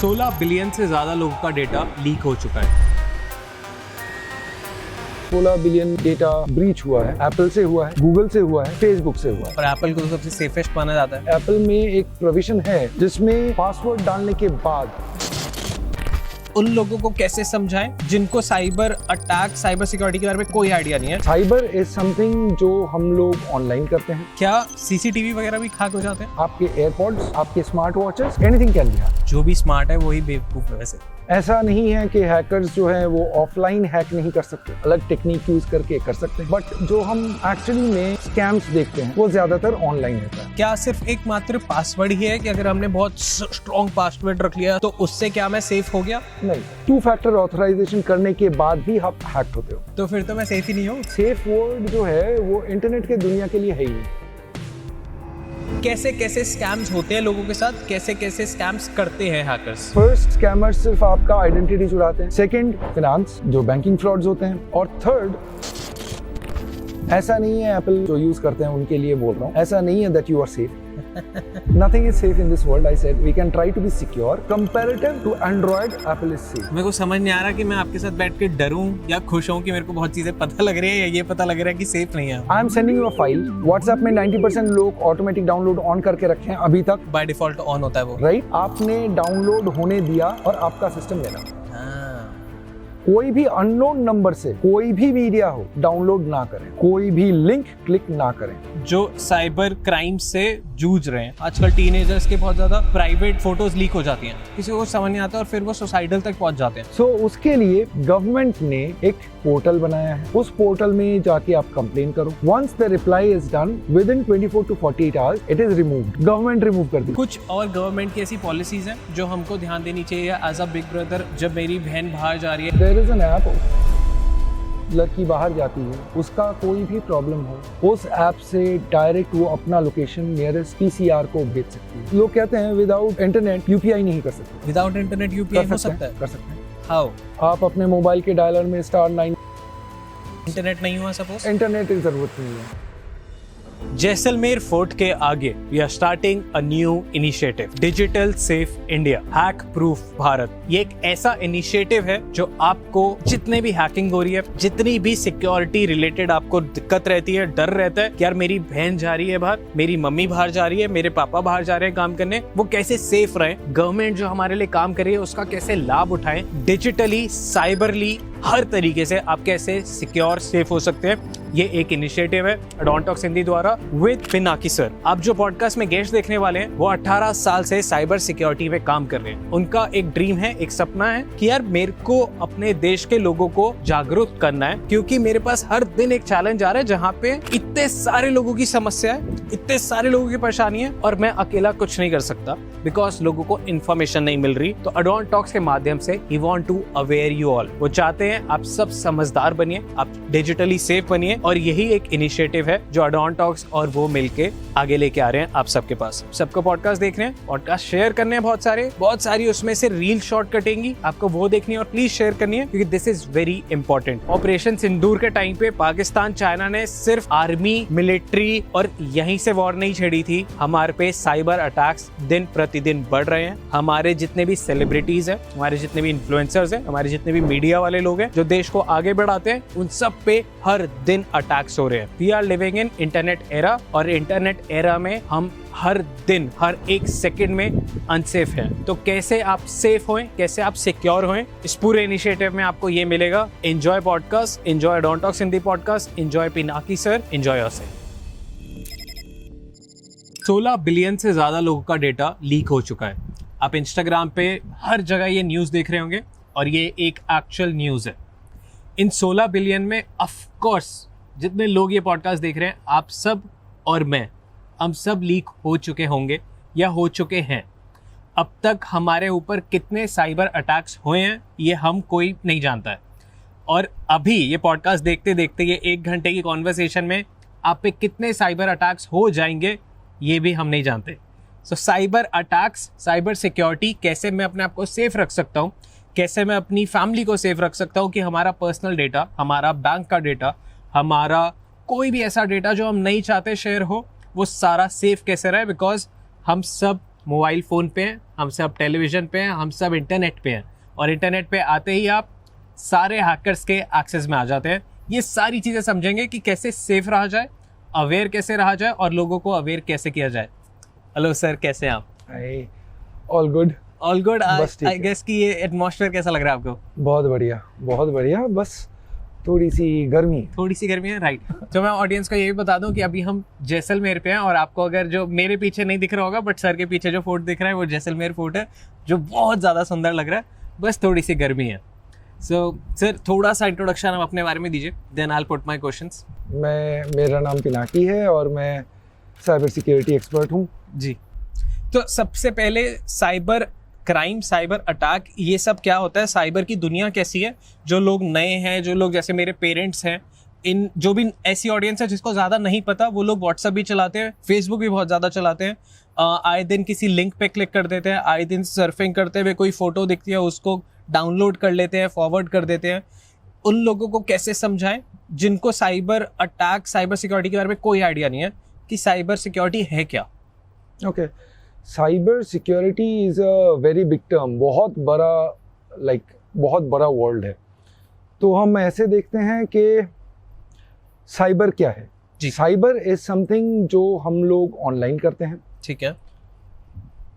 16 billion से ज़्यादा लोगों का डेटा लीक हो चुका है। 16 बिलियन डेटा ब्रीच हुआ है। एप्पल से हुआ है, गूगल से हुआ है, फेसबुक से हुआ है। और एप्पल को सबसे सेफेस्ट माना जाता है। एप्पल में एक प्रोविजन है जिसमें पासवर्ड डालने के बाद उन लोगों को कैसे समझाएं जिनको साइबर अटैक, साइबर सिक्योरिटी के बारे में कोई आइडिया नहीं है। साइबर इज समथिंग जो हम लोग ऑनलाइन करते हैं। क्या सीसीटीवी वगैरह भी हैक हो जाते हैं? आपके एयरपॉड्स, आपके smart watches, anything can be hack. जो भी स्मार्ट है वही बेवकूफ है। वैसे ऐसा नहीं है कि हैकर्स जो है वो ऑफलाइन हैक नहीं कर सकते, अलग टेक्निक यूज करके कर सकते हैं, बट जो हम एक्चुअली में स्कैम्स देखते हैं वो ज्यादातर ऑनलाइन रहता है। क्या सिर्फ एकमात्र पासवर्ड ही है कि अगर हमने बहुत स्ट्रॉन्ग पासवर्ड रख लिया तो उससे क्या मैं सेफ हो गया? नहीं, 2 फैक्टर ऑथराइजेशन करने के बाद भी आप हैक होते हो। तो फिर तो मैं सेफ ही नहीं हूँ। सेफ वर्ड जो है वो इंटरनेट के दुनिया के लिए है ही नहीं। कैसे कैसे स्कैम्स होते हैं लोगों के साथ, कैसे कैसे स्कैम्स करते हैं हैकर्स? फर्स्ट, स्कैमर्स सिर्फ आपका आइडेंटिटी चुराते हैं। सेकंड, फाइनेंस जो बैंकिंग फ्रॉड्स होते हैं। और थर्ड, ऐसा नहीं है एप्पल जो यूज करते हैं उनके लिए बोल रहा हूँ, ऐसा नहीं है that you are safe. Nothing is safe in this world. I said we can try to be secure. Comparative to Android, Apple is safe. मेरे को समझ नहीं आ रहा कि मैं आपके साथ बैठ के डरूं या खुश हूं कि मेरे को बहुत चीजें पता लग रही है या ये पता लग रहा है कि सेफ नहीं है। I am sending you a file. WhatsApp में 90% लोग ऑटोमेटिक डाउनलोड ऑन करके रखे हैं अभी तक। बाय डिफॉल्ट ऑन होता है वो, राइट? आपने डाउनलोड होने दिया और आपका सिस्टम लेना। कोई भी अननोन नंबर से कोई भी मीडिया हो डाउनलोड ना करें, कोई भी लिंक क्लिक ना करें। जो साइबर क्राइम से जूझ रहे हैं आजकल, टीनेजर्स के बहुत ज्यादा प्राइवेट फोटोज लीक हो जाती हैं, किसी को समझ नहीं आता और फिर वो सुसाइडल तक पहुंच जाते हैं। सो उसके लिए गवर्नमेंट ने एक पोर्टल बनाया है। उस पोर्टल में जाके आप कंप्लेन करो। Once the reply is done within 24 to 48 hours it is removed. Government remove कर दी। कुछ और गवर्नमेंट की ऐसी पॉलिसीज हैं जो हमको ध्यान देनी चाहिए एज अ बिग ब्रदर। जब मेरी बहन बाहर जा रही है, देयर इज एन ऐप, लड़की बाहर जाती है, उसका कोई भी प्रॉब्लम हो, उस ऐप से डायरेक्ट वो अपना लोकेशन नियरेस्ट पीसीआर को भेज सकती है। लोग कहते हैं विदाउट इंटरनेट यूपीआई नहीं कर सकते। विदाउट इंटरनेट यूपीआई हो सकता है? कर सकते हैं। हाउ? आप अपने मोबाइल के डायलर में *9। इंटरनेट नहीं हुआ सपोज? इंटरनेट की जरूरत नहीं है। जैसलमेर फोर्ट के आगे we are starting a new initiative, digital safe India, hack proof Bharat. ये एक ऐसा इनिशिएटिव है जो आपको जितने भी हैकिंग हो रही है, जितनी भी सिक्योरिटी रिलेटेड आपको दिक्कत रहती है, डर रहता है कि यार मेरी बहन जा रही है बाहर, मेरी मम्मी बाहर जा रही है, मेरे पापा बाहर जा रहे हैं काम करने, वो कैसे सेफ रहे, गवर्नमेंट जो हमारे लिए काम कर रही है उसका कैसे लाभ उठाएं, डिजिटली, साइबरली, हर तरीके से आप कैसे सिक्योर सेफ हो सकते हैं। ये एक इनिशिएटिव है अडोंटॉक्स हिंदी द्वारा विद पिनाकी सर। आप जो पॉडकास्ट में गेस्ट देखने वाले हैं वो 18 साल से साइबर सिक्योरिटी पे काम कर रहे हैं। उनका एक ड्रीम है, एक सपना है कि यार मेरे को अपने देश के लोगों को जागरूक करना है, क्योंकि मेरे पास हर दिन एक चैलेंज आ रहा है जहाँ पे इतने सारे लोगों की समस्या है, इतने सारे लोगों की परेशानी है और मैं अकेला कुछ नहीं कर सकता बिकॉज लोगों को इन्फॉर्मेशन नहीं मिल रही। तो अडोंटॉक्स के माध्यम से ही want to aware you all. वो चाहते हैं आप सब समझदार बनिए, आप डिजिटली सेफ बनिए, और यही एक इनिशिएटिव है जो अडोंटॉक्स और वो मिलके आगे लेके आ रहे हैं आप सबके पास। सबको पॉडकास्ट देख रहे हैं, पॉडकास्ट शेयर करने हैं, बहुत सारी उसमें से रील शॉर्ट कटेंगी, आपको वो देखनी है और प्लीज शेयर करनी है क्योंकि this is very important. Operation Sindoor के टाइम पे पाकिस्तान, चाइना ने सिर्फ आर्मी, मिलिट्री और यहीं से वॉर नहीं छेड़ी थी, हमारे पे साइबर अटैक्स दिन प्रतिदिन बढ़ रहे हैं। हमारे जितने भी सेलिब्रिटीज हैं, हमारे जितने भी इन्फ्लुएंसर्स हैं, हमारे जितने भी मीडिया वाले लोग हैं जो देश को आगे बढ़ाते हैं, उन सब पे हर दिन अटैक्स हो रहे हैं। We are living in internet era और इंटरनेट एरा में हम हर दिन, हर एक सेकंड में अनसेफ हैं। तो कैसे आप सेफ होएं, कैसे आप सिक्योर होएं, इस पूरे इनिशिएटिव में आपको ये मिलेगा। एंजॉय पॉडकास्ट, एंजॉय अडोंटॉक्स Hindi podcast, enjoy Pinaki sir, enjoy yourself. 16 billion से ज्यादा लोगों का डेटा लीक हो चुका है। आप इंस्टाग्राम पे हर जगह ये न्यूज़ देख रहे होंगे और ये एक एक्चुअल न्यूज़ है। इन 16 बिलियन में ऑफ कोर्स जितने लोग ये पॉडकास्ट देख रहे हैं, आप सब और मैं, हम सब लीक हो चुके होंगे या हो चुके हैं। अब तक हमारे ऊपर कितने साइबर अटैक्स हुए हैं ये हम कोई नहीं जानता है, और अभी ये पॉडकास्ट देखते देखते ये 1 घंटे की कॉन्वर्सेशन में आप पे कितने साइबर अटैक्स हो जाएंगे ये भी हम नहीं जानते। सो साइबर अटैक्स, साइबर सिक्योरिटी, कैसे मैं अपने आप को सेफ रख सकता हूँ, कैसे मैं अपनी फैमिली को सेफ रख सकता हूँ कि हमारा पर्सनल डेटा, हमारा बैंक का डेटा, हमारा कोई भी ऐसा डेटा जो हम नहीं चाहते शेयर हो, वो सारा सेफ कैसे रहे, बिकॉज हम सब मोबाइल फ़ोन पे हैं, हम सब टेलीविज़न पे हैं, हम सब इंटरनेट पे हैं, और इंटरनेट पे आते ही आप सारे हैकर्स के एक्सेस में आ जाते हैं। ये सारी चीज़ें समझेंगे कि कैसे सेफ रहा जाए, अवेयर कैसे रहा जाए और लोगों को अवेयर कैसे किया जाए। हेलो सर, कैसे हैं आप? हाय, ऑल गुड। All good. बस ठीक आई है। गेस कि ये एटमॉस्फेयर कैसा लग रहा है आपको? बहुत बढ़िया, बहुत बढ़िया। बस थोड़ी सी गर्मी। थोड़ी सी गर्मी है, राइट। तो मैं ऑडियंस को ये भी बता दूं कि अभी हम जैसलमेर पे हैं, और आपको अगर जो मेरे पीछे नहीं दिख रहा होगा बट सर के पीछे जो फोर्ट दिख रहा है वो जैसलमेर फोर्ट है, जो बहुत ज़्यादा सुंदर लग रहा है। बस थोड़ी सी गर्मी है। सो सर, थोड़ा सा इंट्रोडक्शन आप अपने बारे में दीजिए, then I will put my questions. मेरा नाम पिनाकी है और मैं साइबर सिक्योरिटी एक्सपर्ट हूँ। जी। तो सबसे पहले साइबर क्राइम, साइबर अटैक, ये सब क्या होता है? साइबर की दुनिया कैसी है? जो लोग नए हैं, जो लोग जैसे मेरे पेरेंट्स हैं, इन जो भी ऐसी ऑडियंस है जिसको ज़्यादा नहीं पता, वो लोग व्हाट्सएप भी चलाते हैं, फेसबुक भी बहुत ज़्यादा चलाते हैं, आए दिन किसी लिंक पे क्लिक कर देते हैं, आए दिन सर्फिंग करते हुए कोई फ़ोटो दिखती है उसको डाउनलोड कर लेते हैं, फॉरवर्ड कर देते हैं। उन लोगों को कैसे समझाएं जिनको साइबर अटैक, साइबर सिक्योरिटी के बारे में कोई आइडिया नहीं है कि साइबर सिक्योरिटी है क्या? Okay, cyber security is a very big term, बहुत बड़ा वर्ल्ड है। तो हम ऐसे देखते हैं कि साइबर क्या है। जी। साइबर इज समथिंग जो हम लोग ऑनलाइन करते हैं। ठीक है।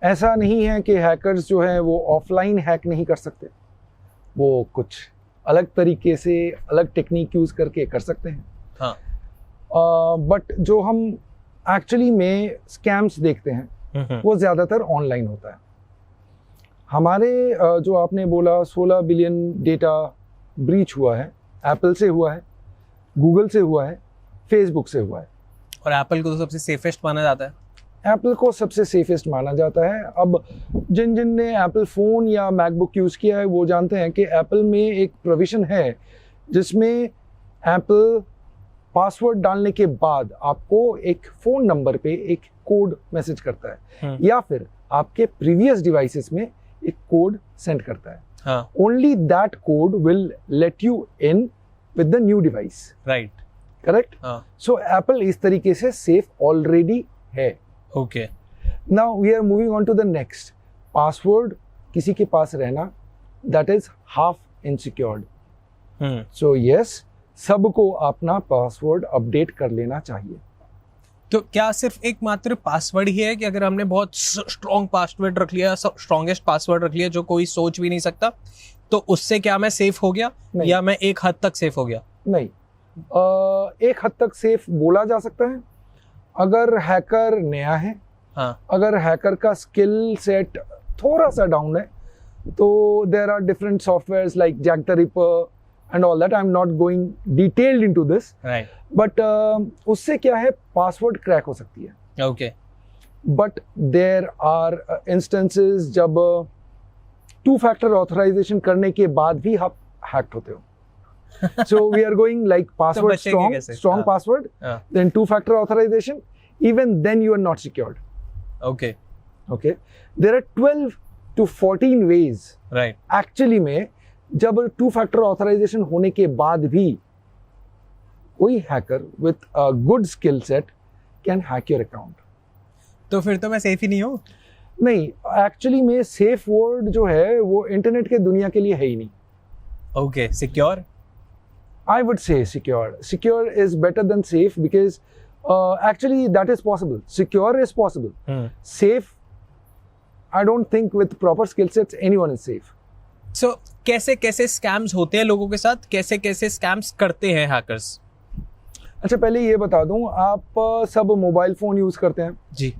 ऐसा नहीं है कि हैकर्स जो है वो ऑफलाइन हैक नहीं कर सकते, वो कुछ अलग तरीके से, अलग टेक्निक यूज़ करके कर सकते हैं। हाँ। बट जो हम एक्चुअली में स्कैम्स देखते हैं वो ज़्यादातर ऑनलाइन होता है। हमारे जो आपने बोला 16 बिलियन डेटा ब्रीच हुआ है, एप्पल से हुआ है, गूगल से हुआ है, फेसबुक से हुआ है। और एप्पल को तो सबसे सेफेस्ट माना जाता है। एप्पल को सबसे सेफेस्ट माना जाता है। अब जिन ने एप्पल फ़ोन या मैकबुक यूज़ किया है वो जानते हैं कि एप्पल में एक प्रोविज़न है जिसमें एप्पल पासवर्ड डालने के बाद आपको एक फ़ोन नंबर पे एक कोड मैसेज करता है, या फिर आपके प्रीवियस डिवाइसेस में एक कोड सेंड करता है। हाँ। Only that code will let you in with the new device. Right. Correct. हाँ। सो एप्पल इस तरीके से सेफ ऑलरेडी है। Okay. Now we are moving on to the next. Password किसी के पास रहना, that is half insecured. So yes, सबको अपना पासवर्ड अपडेट कर लेना चाहिए। तो क्या सिर्फ एक मात्र पासवर्ड ही है कि अगर हमने बहुत स्ट्रॉन्ग पासवर्ड रख लिया, स्ट्रॉन्गेस्ट पासवर्ड रख लिया जो कोई सोच भी नहीं सकता, तो उससे क्या मैं सेफ हो गया, या मैं एक हद तक सेफ हो गया? नहीं, एक हद तक सेफ बोला जा सकता है अगर हैकर नया है। हाँ। अगर हैकर का स्किल सेट थोड़ा सा डाउन है तो there are different softwares like Jack the Ripper and all that. I'm not going detailed into this. Right. But उससे क्या है, पासवर्ड क्रैक हो सकती है। Okay. But there are instances जब टू फैक्टर ऑथराइजेशन करने के बाद भी आप हैक्ड होते हो। So we are going like password strong password, then two factor authorization, even then you are not secured. Okay. Okay. There are 12 to 14 ways. Right. Actually में जब टू फैक्टर ऑथराइजेशन होने के बाद भी कोई hacker with a good skill set can hack your account. तो फिर तो मैं सेफ ही नहीं हूँ। नहीं, एक्चुअली में सेफ वर्ड जो है वो इंटरनेट के दुनिया के लिए है ही नहीं। Okay, secure? I would say secure. Secure is better than safe because actually that is possible. Secure is possible. Safe, I don't think with proper skill sets anyone is safe. So कैसे कैसे scams होते हैं लोगों के साथ, कैसे कैसे scams करते हैं हैकर्स? अच्छा, पहले ये बता दूं, आप सब मोबाइल फ़ोन यूज़ करते हैं जी,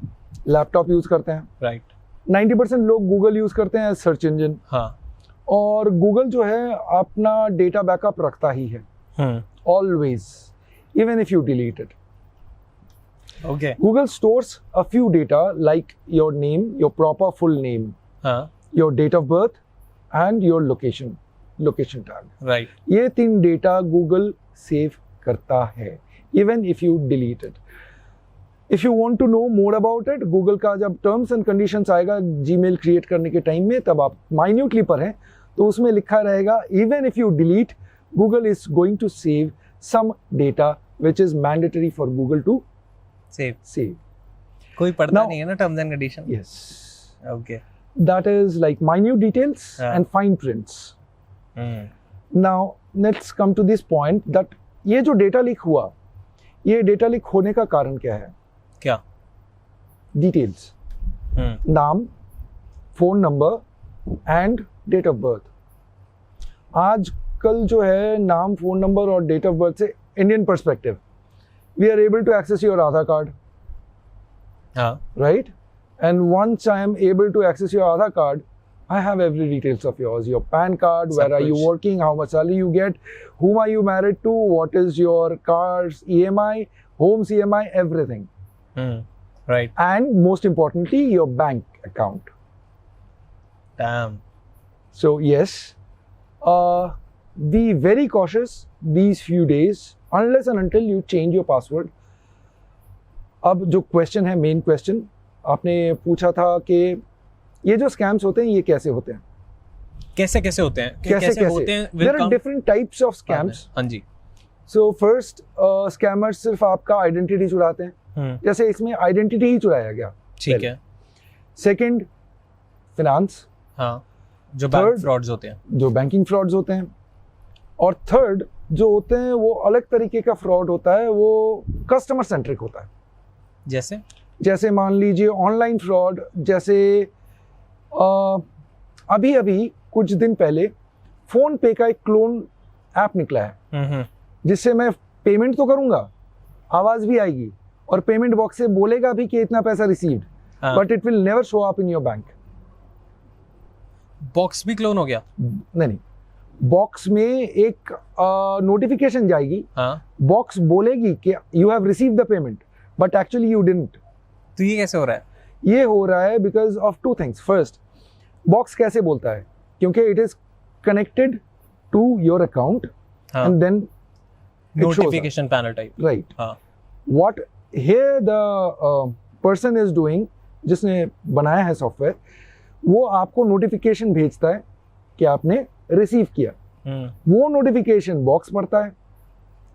लैपटॉप यूज़ करते हैं। राइट। 90% लोग गूगल यूज़ करते हैं सर्च इंजन। हाँ। और गूगल जो है अपना डेटा बैकअप रखता ही है always, even if you delete it. Okay. Google stores a few data like your name, your proper full name, your date of birth and your location tag. Right. ये 3 data Google save करता है even if you delete it. If you want to know more about it, Google का जब terms and conditions आएगा Gmail create करने के time में, तब आप माइन्यूटली पढ़ें तो उसमें लिखा रहेगा even if you delete, Google is going to save some data which is mandatory for Google to save. कोई पढ़ता नहीं है ना terms and condition. Yes. Okay. That is like minute details Yeah. and fine prints. Hmm. Now let's come to this point that ये जो data leak हुआ, ये data leak होने का कारण क्या है? क्या? डिटेल्स, नाम, phone number and date of birth. आजकल जो है नाम, फोन नंबर और डेट ऑफ बर्थ से Indian perspective we are able to access your Aadhaar card, हाँ. right? And once I am able to access your Aadhaar card, I have every details of yours, your PAN card, सब where are you कुछ. working, how much salary you get, whom are you married to, what is your car's EMI, home's EMI, everything. Right. And most importantly, your bank account. Damn. So yes, be very cautious these few days unless and until you change your password. अब जो question है, main question आपने पूछा था कि ये जो scams होते हैं ये कैसे होते हैं, कैसे कैसे होते हैं? कैसे होते हैं? There are different types of scams. हाँ जी. सो फर्स्ट, स्कैमर्स सिर्फ आपका आइडेंटिटी चुराते हैं, जैसे इसमें आइडेंटिटी ही चुराया गया. ठीक है. सेकंड, फिनांस, हाँ, जो बैंक Third- फ्रॉड्स होते हैं. जो बैंकिंग फ्रॉड्स होते हैं. और थर्ड जो होते हैं वो अलग तरीके का फ्रॉड होता है, वो कस्टमर सेंट्रिक होता है. जैसे? जैसे मान लीजिए ऑनलाइन फ्रॉड, जैसे अभी अभी कुछ दिन पहले फोन पे का एक क्लोन ऐप निकला है, जिससे मैं पेमेंट तो करूंगा, आवाज भी आएगी और पेमेंट बॉक्स से बोलेगा भी कि इतना पैसा रिसीव्ड, हाँ. But it will never show up in your bank. Box भी क्लोन हो गया? नहीं, बॉक्स में एक नोटिफिकेशन जाएगी, हाँ. बॉक्स बोलेगी कि you have received the payment, but actually you didn't. तो ये कैसे हो रहा है? ये हो रहा है because of two things. First, box कैसे बोलता है? क्योंकि it is connected to your account हाँ. And then notification panel type. Right. हाँ. What here the person is doing, जिसने बनाया है सॉफ्टवेयर, वो आपको नोटिफिकेशन भेजता है कि आपने रिसीव किया. वो नोटिफिकेशन बॉक्स पढ़ता है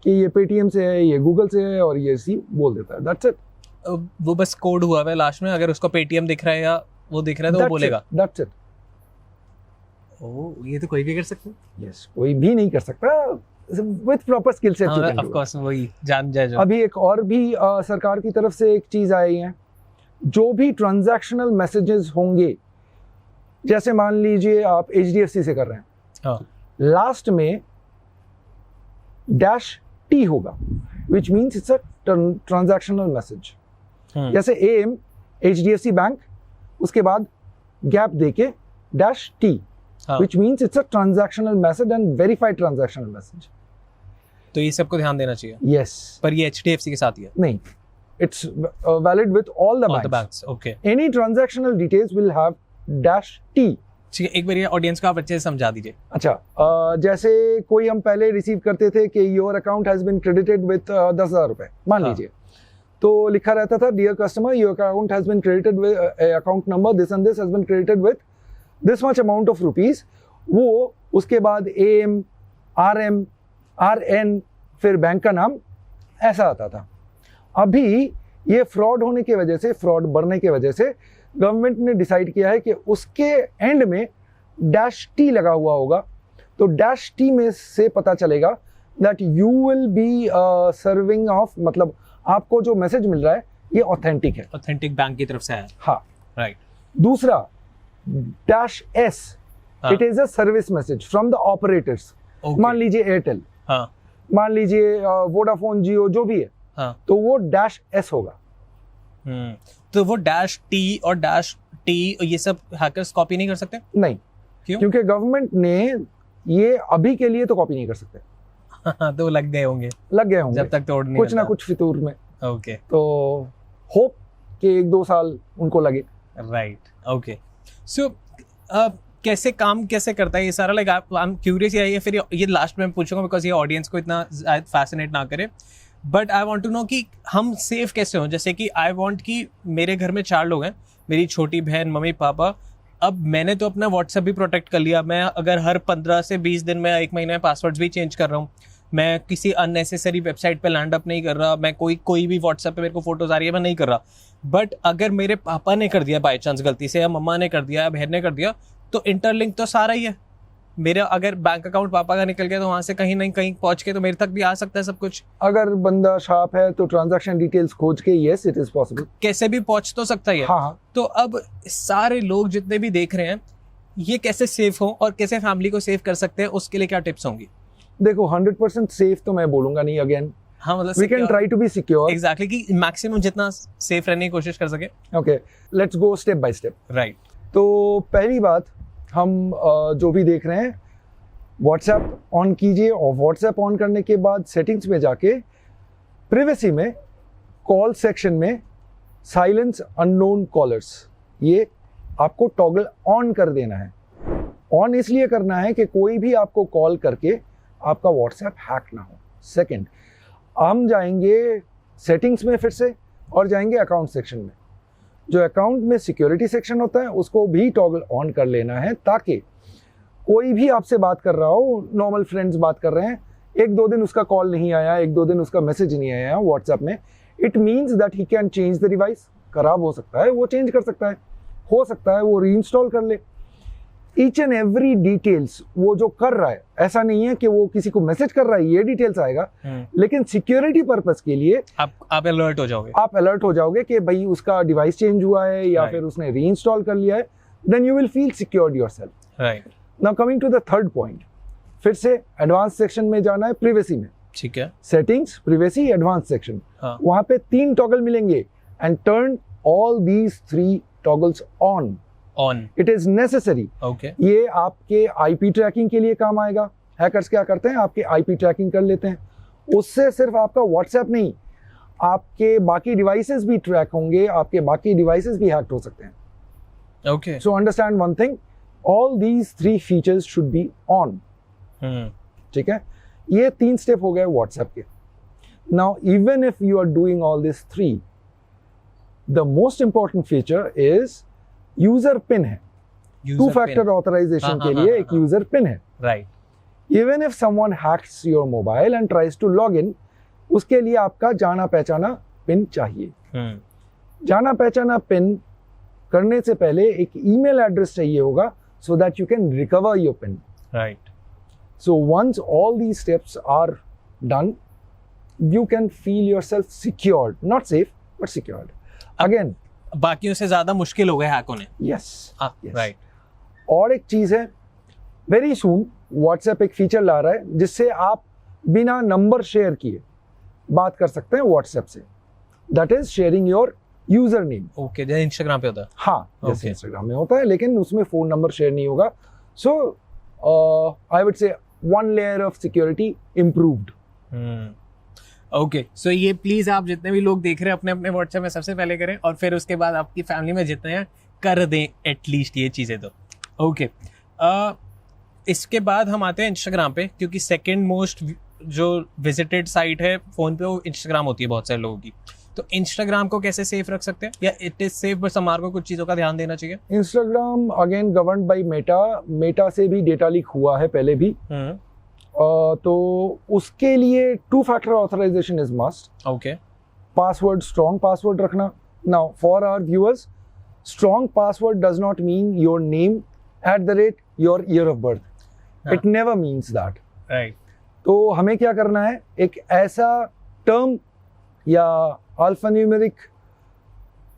कि ये पेटीएम से है, ये गूगल से है, और ये रिसीव बोल देता है. That's it. वो बस कोड हुआ है लास्ट में, अगर उसको पेटीएम दिख रहा है या वो दिख रहा है तो वो बोलेगा. That's it. ओह, ये तो कोई भी कर सकता है. यस, कोई भी नहीं कर सकता with proper skill set. Of course, वही जान जाए जो. अभी एक और भी सरकार की तरफ से एक चीज आई है, जो भी ट्रांजैक्शनल मैसेजेस होंगे, जैसे मान लीजिए आप HDFC से कर रहे हैं, हाँ. लास्ट में डैश टी होगा, which means it's a transactional message. जैसे AM HDFC बैंक, उसके बाद गैप देके डैश टी, हाँ. Which means it's a transactional message and verified transactional message. तो ये सबको ध्यान देना चाहिए. यस. पर ये HDFC के साथ ही है. नहीं, it's valid with all the All banks. the banks. Okay. Any transactional details will have dash T. ठीक है, एक बार ये ऑडियंस को आप अच्छे से समझा दीजिए. अच्छा, जैसे कोई हम पहले रिसीव करते थे कि your account has been credited with 10,000 रुपए, मान हाँ. लीजिए, तो लिखा रहता था dear customer your account has been credited with account number this and this has been credited with this much amount of rupees. वो उसके बाद AM, RM, RN, फिर बैंक का नाम, ऐसा आता था. अभी ये फ्रॉड होने की वजह से, फ्रॉड बढ़ने की वजह से गवर्नमेंट ने डिसाइड किया है कि उसके एंड में डैश टी लगा हुआ होगा. तो डैश टी में से पता चलेगा that you will be serving of, मतलब आपको जो मैसेज मिल रहा है ये ऑथेंटिक है. ऑथेंटिक बैंक की तरफ से है. हाँ. राइट. दूसरा, डैश एस, हाँ. It is a service message from the operators. Okay. मान लीजिए एयरटेल, हाँ. मान लीजिए वोडाफोन, जियो, जो भी है, हाँ. तो वो डैश एस होगा. तो वो डैश टी और डैश टी ये सब हैकर्स कॉपी नहीं कर सकते? नहीं. क्यों? क्योंकि गवर्नमेंट ने ये अभी के लिए तो कॉपी नहीं कर सकते. तो लग गए होंगे, लग गए होंगे जब तक तोड़ नहीं कुछ ना मिलता. कुछ फितूर में. ओके. तो होप कि 1-2 साल उनको लगे. राइट. ओके. सो कैसे काम कैसे करता है ये सारा? Like I am curious. ये फिर ये लास्ट में मैं पूछूंगा बिकॉज ये ऑडियंस को इतना फैसिनेट ना करे, but I want to know कि हम सेफ कैसे हों. जैसे कि आई वांट कि मेरे घर में 4 लोग हैं, मेरी छोटी बहन, मम्मी, पापा. अब मैंने तो अपना व्हाट्सएप भी प्रोटेक्ट कर लिया. मैं अगर हर 15 से 20 दिन में, 1 महीने में पासवर्ड्स भी चेंज कर रहा हूँ. मैं किसी अननेसेसरी वेबसाइट पे लैंड अप नहीं कर रहा. मैं कोई भी व्हाट्सएप पे मेरे को फोटोज आ रही है, मैं नहीं कर रहा. बट अगर मेरे पापा ने कर दिया बाई चांस गलती से, या मम्मा ने कर दिया, या बहन ने कर दिया, तो इंटरलिंक तो सारा ही है। मेरा अगर बैंक अकाउंट पापा का निकल गया तो वहां से कहीं नहीं कहीं पहुंच के तो मेरे तक भी आ सकता है सब कुछ। अगर बंदा शार्प है तो ट्रांजैक्शन डिटेल्स खोज के यस इट इज पॉसिबल, कैसे भी पहुंच तो सकता ही है। हाँ। तो अब सारे लोग जितने भी देख रहे हैं, ये कैसे सेफ हो और कैसे फैमिली को सेव कर सकते हैं, उसके लिए क्या टिप्स होंगी? देखो 100% सेफ तो मैं बोलूंगा नहीं, अगेन हाँ मतलब we can try to be secure. Exactly, कि मैक्सिमम जितना सेफ रहने की कोशिश कर सके। Okay, let's go step by step. Right. तो पहली बात, हम जो भी देख रहे हैं व्हाट्सएप ऑन कीजिए, और व्हाट्सएप ऑन करने के बाद सेटिंग्स में जाके प्रिवेसी में कॉल सेक्शन में साइलेंस अननोन कॉलर्स, ये आपको टॉगल ऑन कर देना है। ऑन इसलिए करना है कि कोई भी आपको कॉल करके आपका व्हाट्सएप हैक ना हो। सेकंड, हम जाएंगे सेटिंग्स में फिर से और जाएंगे अकाउंट सेक्शन में। जो अकाउंट में सिक्योरिटी सेक्शन होता है उसको भी टॉगल ऑन कर लेना है, ताकि कोई भी आपसे बात कर रहा हो, नॉर्मल फ्रेंड्स बात कर रहे हैं, 1-2 दिन उसका कॉल नहीं आया, 1-2 दिन उसका मैसेज नहीं आया व्हाट्सएप में, it means that he can change the device. खराब हो सकता है, वो चेंज कर सकता है, हो सकता है वो रीइंस्टॉल कर ले। ईच एंड एवरी डिटेल्स वो जो कर रहा है, ऐसा नहीं है कि वो किसी को मैसेज कर रहा है ये डिटेल्स आएगा, लेकिन सिक्योरिटी पर्पस के लिए आप अलर्ट हो जाओगे। आप अलर्ट हो जाओगे कि भाई उसका डिवाइस चेंज हुआ है या फिर उसने रीइंस्टॉल कर लिया है, then you will feel secured yourself. Right. Now coming to the third point, फिर से एडवांस सेक्शन में जाना है, प्रिवेसी में। ठीक है। सेटिंग्स, प्रिवेसी, एडवांस सेक्शन, हाँ। वहां पे 3 टॉगल मिलेंगे, and turn all these 3 toggles on. It is necessary. Okay. ये आपके आईपी ट्रैकिंग के लिए काम आएगा। हैकर्स क्या करते हैं, आपके आईपी ट्रैकिंग कर लेते हैं, उससे सिर्फ आपका व्हाट्सएप नहीं, आपके बाकी डिवाइसेस भी ट्रैक होंगे, आपके बाकी डिवाइसेस भी हैक हो सकते हैं। Okay. So understand one thing, all these 3 features should be on. ठीक है, ये 3 स्टेप हो गए व्हाट्सएप के। Now even if you are doing all this 3, the most important feature is user pin है। 2 फैक्टर ऑथराइजेशन के लिए एक यूजर पिन है। Right. Even if someone hacks your mobile and tries to log in, उसके लिए आपका जाना पहचाना पिन चाहिए। जाना पहचाना पिन करने से पहले एक ईमेल एड्रेस चाहिए होगा, so that you can recover your PIN. Right. So once all these steps are done, you can feel yourself secured, not safe, but secured. Again, बाकियों से ज्यादा मुश्किल हो गए हैक होने। yes. राइट। और एक चीज है, वेरी सून व्हाट्सएप एक फीचर ला रहा है जिससे आप बिना नंबर शेयर किए बात कर सकते हैं व्हाट्सएप से। That is sharing your user name. Okay, जैसे इंस्टाग्राम पे होता है। हाँ, जैसे इंस्टाग्राम में होता है, लेकिन उसमें फोन नंबर शेयर नहीं होगा। सो आई would say 1 layer of security improved. Okay, so ये प्लीज आप जितने भी लोग देख रहे हैं अपने अपने व्हाट्सएप में सबसे पहले करें, और फिर उसके बाद आपकी फैमिली में जितने हैं कर दें एटलीस्ट ये चीज़ें तो। ओके, इसके बाद हम आते हैं इंस्टाग्राम पे, क्योंकि सेकंड मोस्ट जो विजिटेड साइट है फोन पे वो इंस्टाग्राम होती है बहुत सारे लोगों की। तो इंस्टाग्राम को कैसे सेफ रख सकते हैं, या इट इज सेफ बस हमारे को कुछ चीज़ों का ध्यान देना चाहिए? Instagram again governed by Meta से भी डेटा लीक हुआ है पहले भी। तो उसके लिए 2 factor authorization is must. Okay. Password, strong password रखना। Now for our viewers, strong password does not mean your name @ your year of birth. It never means that. Right. तो हमें क्या करना है, एक ऐसा टर्म या अल्फान्यूमेरिक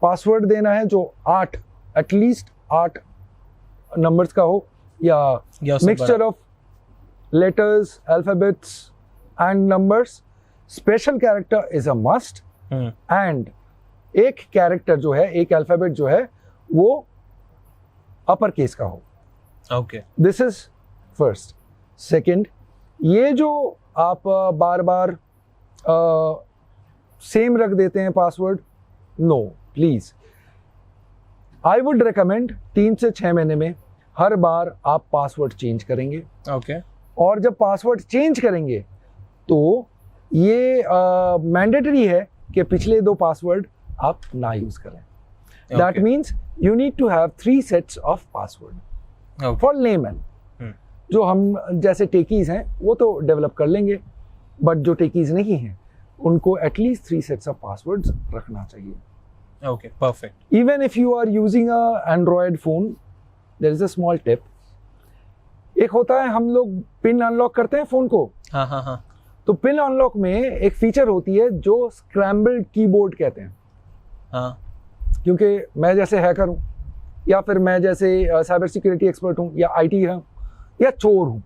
पासवर्ड देना है जो 8 एटलीस्ट 8 नंबर्स का हो, या mixture of letters, alphabets and numbers. Special character is a must. And एक कैरेक्टर जो है, एक अल्फाबेट जो है वो अपर केस का हो। Okay, this is first. Second, ये जो आप बार बार सेम रख देते हैं password, no please. I would recommend 3 से 6 महीने में हर बार आप पासवर्ड चेंज करेंगे। ओके। और जब पासवर्ड चेंज करेंगे तो ये मैंडेटरी है कि पिछले 2 पासवर्ड आप ना यूज करें। That means you need to have 3 sets of password for layman. जो हम जैसे टेकीज हैं वो तो डेवलप कर लेंगे, बट जो टेकीज नहीं हैं उनको एटलीस्ट 3 सेट्स ऑफ पासवर्ड्स रखना चाहिए। Okay, perfect. Even if you are using a Android phone, there is a small tip. एक होता है हम लोग पिन अनलॉक करते हैं फोन को, हाँ हाँ हाँ तो पिन अनलॉक में एक फीचर होती है जो स्क्रैम्बल्ड कीबोर्ड कहते हैं। हाँ क्योंकि मैं जैसे हैकर हूँ, या फिर मैं जैसे साइबर सिक्योरिटी एक्सपर्ट हूँ, या आईटी हूँ, या चोर हूँ,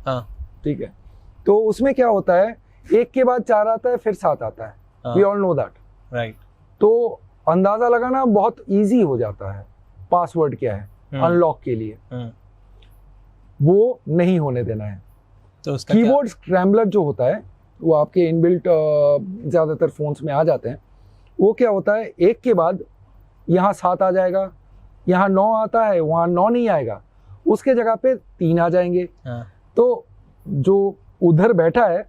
हाँ ठीक है, तो उसमें क्या होता है, एक के बाद 4 आता है, फिर 7 आता है। हाँ। We all know that, right. तो अंदाजा लगाना बहुत इजी हो जाता है पासवर्ड क्या है अनलॉक के लिए। वो नहीं होने देना है। तो उसका कीबोर्ड स्क्रैम्बलर जो होता है वो आपके इनबिल्ट ज़्यादातर फोन्स में आ जाते हैं। वो क्या होता है, एक के बाद यहाँ 7 आ जाएगा, यहाँ 9 आता है, वहाँ 9 नहीं आएगा, उसके जगह पे 3 आ जाएंगे। हाँ। तो जो उधर बैठा है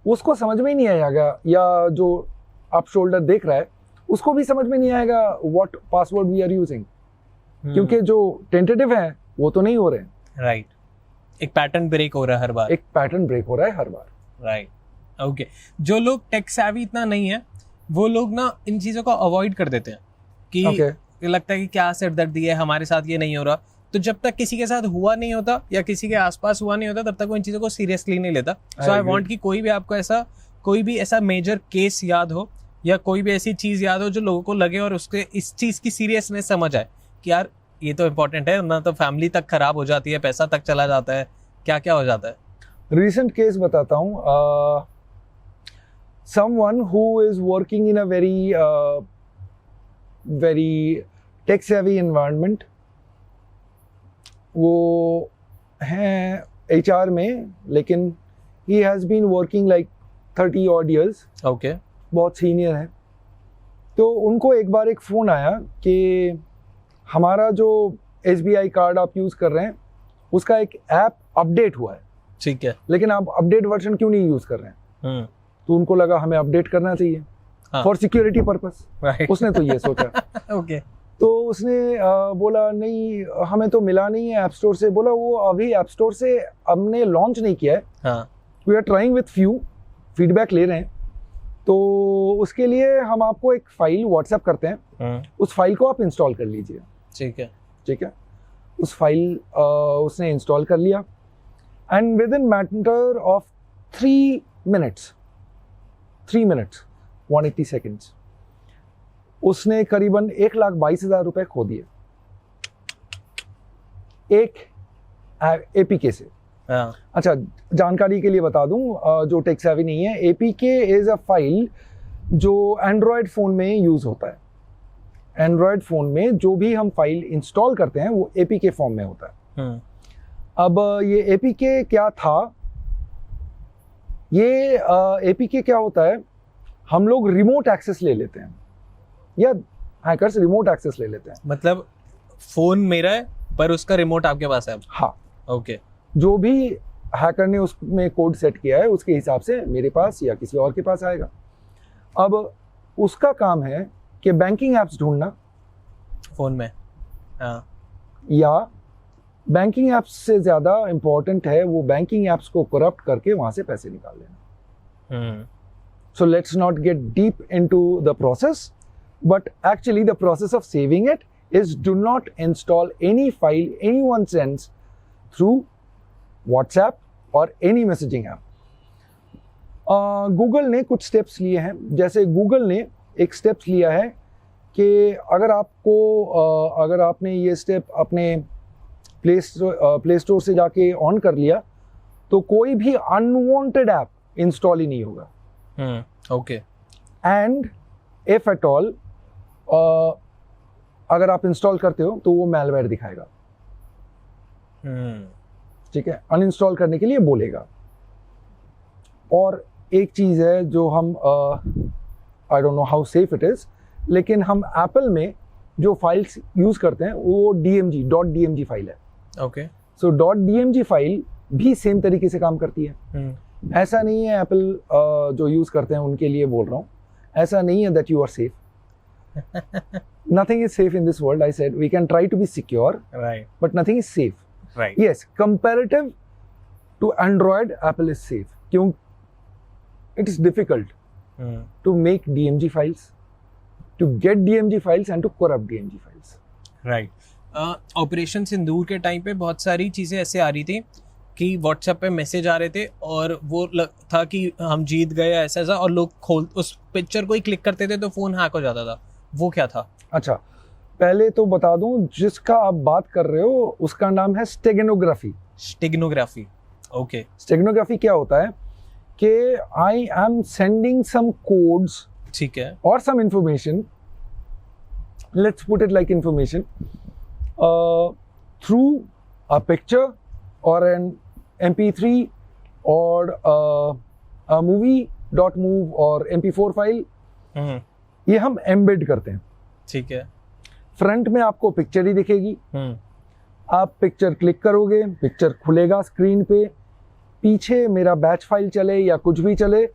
उसको समझ में ही नहीं आएगा, या जो अप शोल्डर देख रहा है उसको भी समझ में नहीं आएगा what password we are using, क्योंकि जो टेंटेटिव है वो तो नहीं हो रहे। राइट। एक पैटर्न ब्रेक हो रहा है हर बार। एक पैटर्न ब्रेक हो रहा है हर बार। राइट। ओके। जो लोग टेक savvy इतना नहीं है वो लोग ना इन चीजों को अवॉइड कर देते हैं कि लगता है कि क्या सिरदर्दी है, हमारे साथ ये नहीं हो रहा। तो जब तक किसी के साथ हुआ नहीं होता या किसी के आसपास हुआ नहीं होता तब तक वो इन चीजों को सीरियसली नहीं लेता। सो आई वांट कि कोई भी आपको ऐसा कोई भी ऐसा मेजर केस याद हो या कोई भी ऐसी चीज याद हो जो लोगों को लगे और उसके इस चीज की सीरियसनेस समझ आए कि यार ये तो इम्पोर्टेंट है ना, तो फैमिली तक खराब हो जाती है, पैसा तक चला जाता है, क्या क्या हो जाता है। रिसेंट केस बताता हूँ। someone who is working in a very tech savvy environment, वो हैं HR में, लेकिन he has been working like 30 odd years। Okay. बहुत सीनियर है। तो उनको एक बार एक फ़ोन आया कि हमारा जो SBI कार्ड आप यूज़ कर रहे हैं उसका एक ऐप अपडेट हुआ है, ठीक है, लेकिन आप अपडेट वर्जन क्यों नहीं यूज़ कर रहे हैं। तो उनको लगा हमें अपडेट करना चाहिए फॉर सिक्योरिटी पर्पस। राइट। उसने तो ये सोचा। ओके। तो उसने बोला नहीं हमें तो मिला नहीं है ऐप स्टोर से। बोला वो अभी ऐप स्टोर से हमने लॉन्च नहीं किया है, हाँ। We are trying with few, feedback ले रहे हैं, तो उसके लिए हम आपको एक फाइल व्हाट्सएप करते हैं, उस फाइल को आप इंस्टॉल कर लीजिए। ठीक है, ठीक है। उस फाइल उसने इंस्टॉल कर लिया and with in matter of 3 minutes 180 seconds उसने करीबन 1,22,000 रुपए खो दिए एक APK से। हाँ। अच्छा, जानकारी के लिए बता दूं जो टेक सेवी नहीं है, APK इज अ फाइल जो एंड्रॉयड फ़ोन में यूज़ होता है। एंड्रॉयड फ़ोन में जो भी हम फाइल इंस्टॉल करते हैं वो APK फॉर्म में होता है। अब ये APK क्या था, ये APK क्या होता है, हम लोग रिमोट एक्सेस ले लेते हैं या हैकर्स रिमोट एक्सेस ले लेते हैं। मतलब फोन मेरा है पर उसका रिमोट आपके पास है। हाँ, ओके। जो भी हैकर ने उसमें कोड सेट किया है उसके हिसाब से मेरे पास या किसी और के पास आएगा। अब उसका काम है कि बैंकिंग एप्स ढूंढना फोन में। हाँ। या बैंकिंग एप्स से ज़्यादा इम्पोर्टेंट है वो बैंकिंग एप्स को करप्ट करके वहाँ से पैसे निकाल लेना। So let's not get deep into the process, but actually the process of saving it is do not install any file anyone sends through WhatsApp or any messaging app. Google ने कुछ steps लिए हैं, जैसे Google ने एक steps लिया है कि अगर आपने ये स्टेप अपने प्ले स्टोर से जाके ऑन कर लिया तो कोई भी अनवांटेड ऐप इंस्टॉल ही नहीं होगा। Okay. And if at all अगर आप इंस्टॉल करते हो तो वो मैलवेयर दिखाएगा। ठीक है, अनइंस्टॉल करने के लिए बोलेगा। और एक चीज़ है जो हम आई don't know how safe it is, लेकिन हम एप्पल में जो फाइल्स यूज़ करते हैं वो .dmg फाइल है। ओके। सो .dmg फाइल भी सेम तरीके से काम करती है। ऐसा नहीं है एप्पल जो यूज़ करते हैं उनके लिए बोल रहा हूँ, ऐसा नहीं है that you are safe. Nothing is safe in this world. I said we can try to be secure, right, but nothing is safe. Right. Yes, comparative to Android Apple is safe. क्यों? It is difficult to make DMG files, to get DMG files and to corrupt DMG files. Right. Operation Sindoor के time पे बहुत सारी चीज़ें ऐसे आ रही थी कि व्हाट्सएप पे मैसेज आ रहे थे और वो था कि हम जीत गए ऐसा ऐसा, और लोग उस पिक्चर को ही क्लिक करते थे तो फ़ोन हैक हो जाता था. वो क्या था? अच्छा, पहले तो बता दूं, जिसका आप बात कर रहे हो उसका नाम है स्टेगनोग्राफी. स्टेगनोग्राफी. ओके. स्टेगनोग्राफी क्या होता है कि I am sending some codes, ठीक है. or some information, let's put it like information, through a picture or an MP3 or a movie.move or MP4 file. ये हम embed करते हैं. ठीक है. फ्रंट में आपको पिक्चर ही दिखेगी. आप पिक्चर क्लिक करोगे, पिक्चर खुलेगा स्क्रीन पे, पीछे मेरा बैच फाइल चले या कुछ भी चले,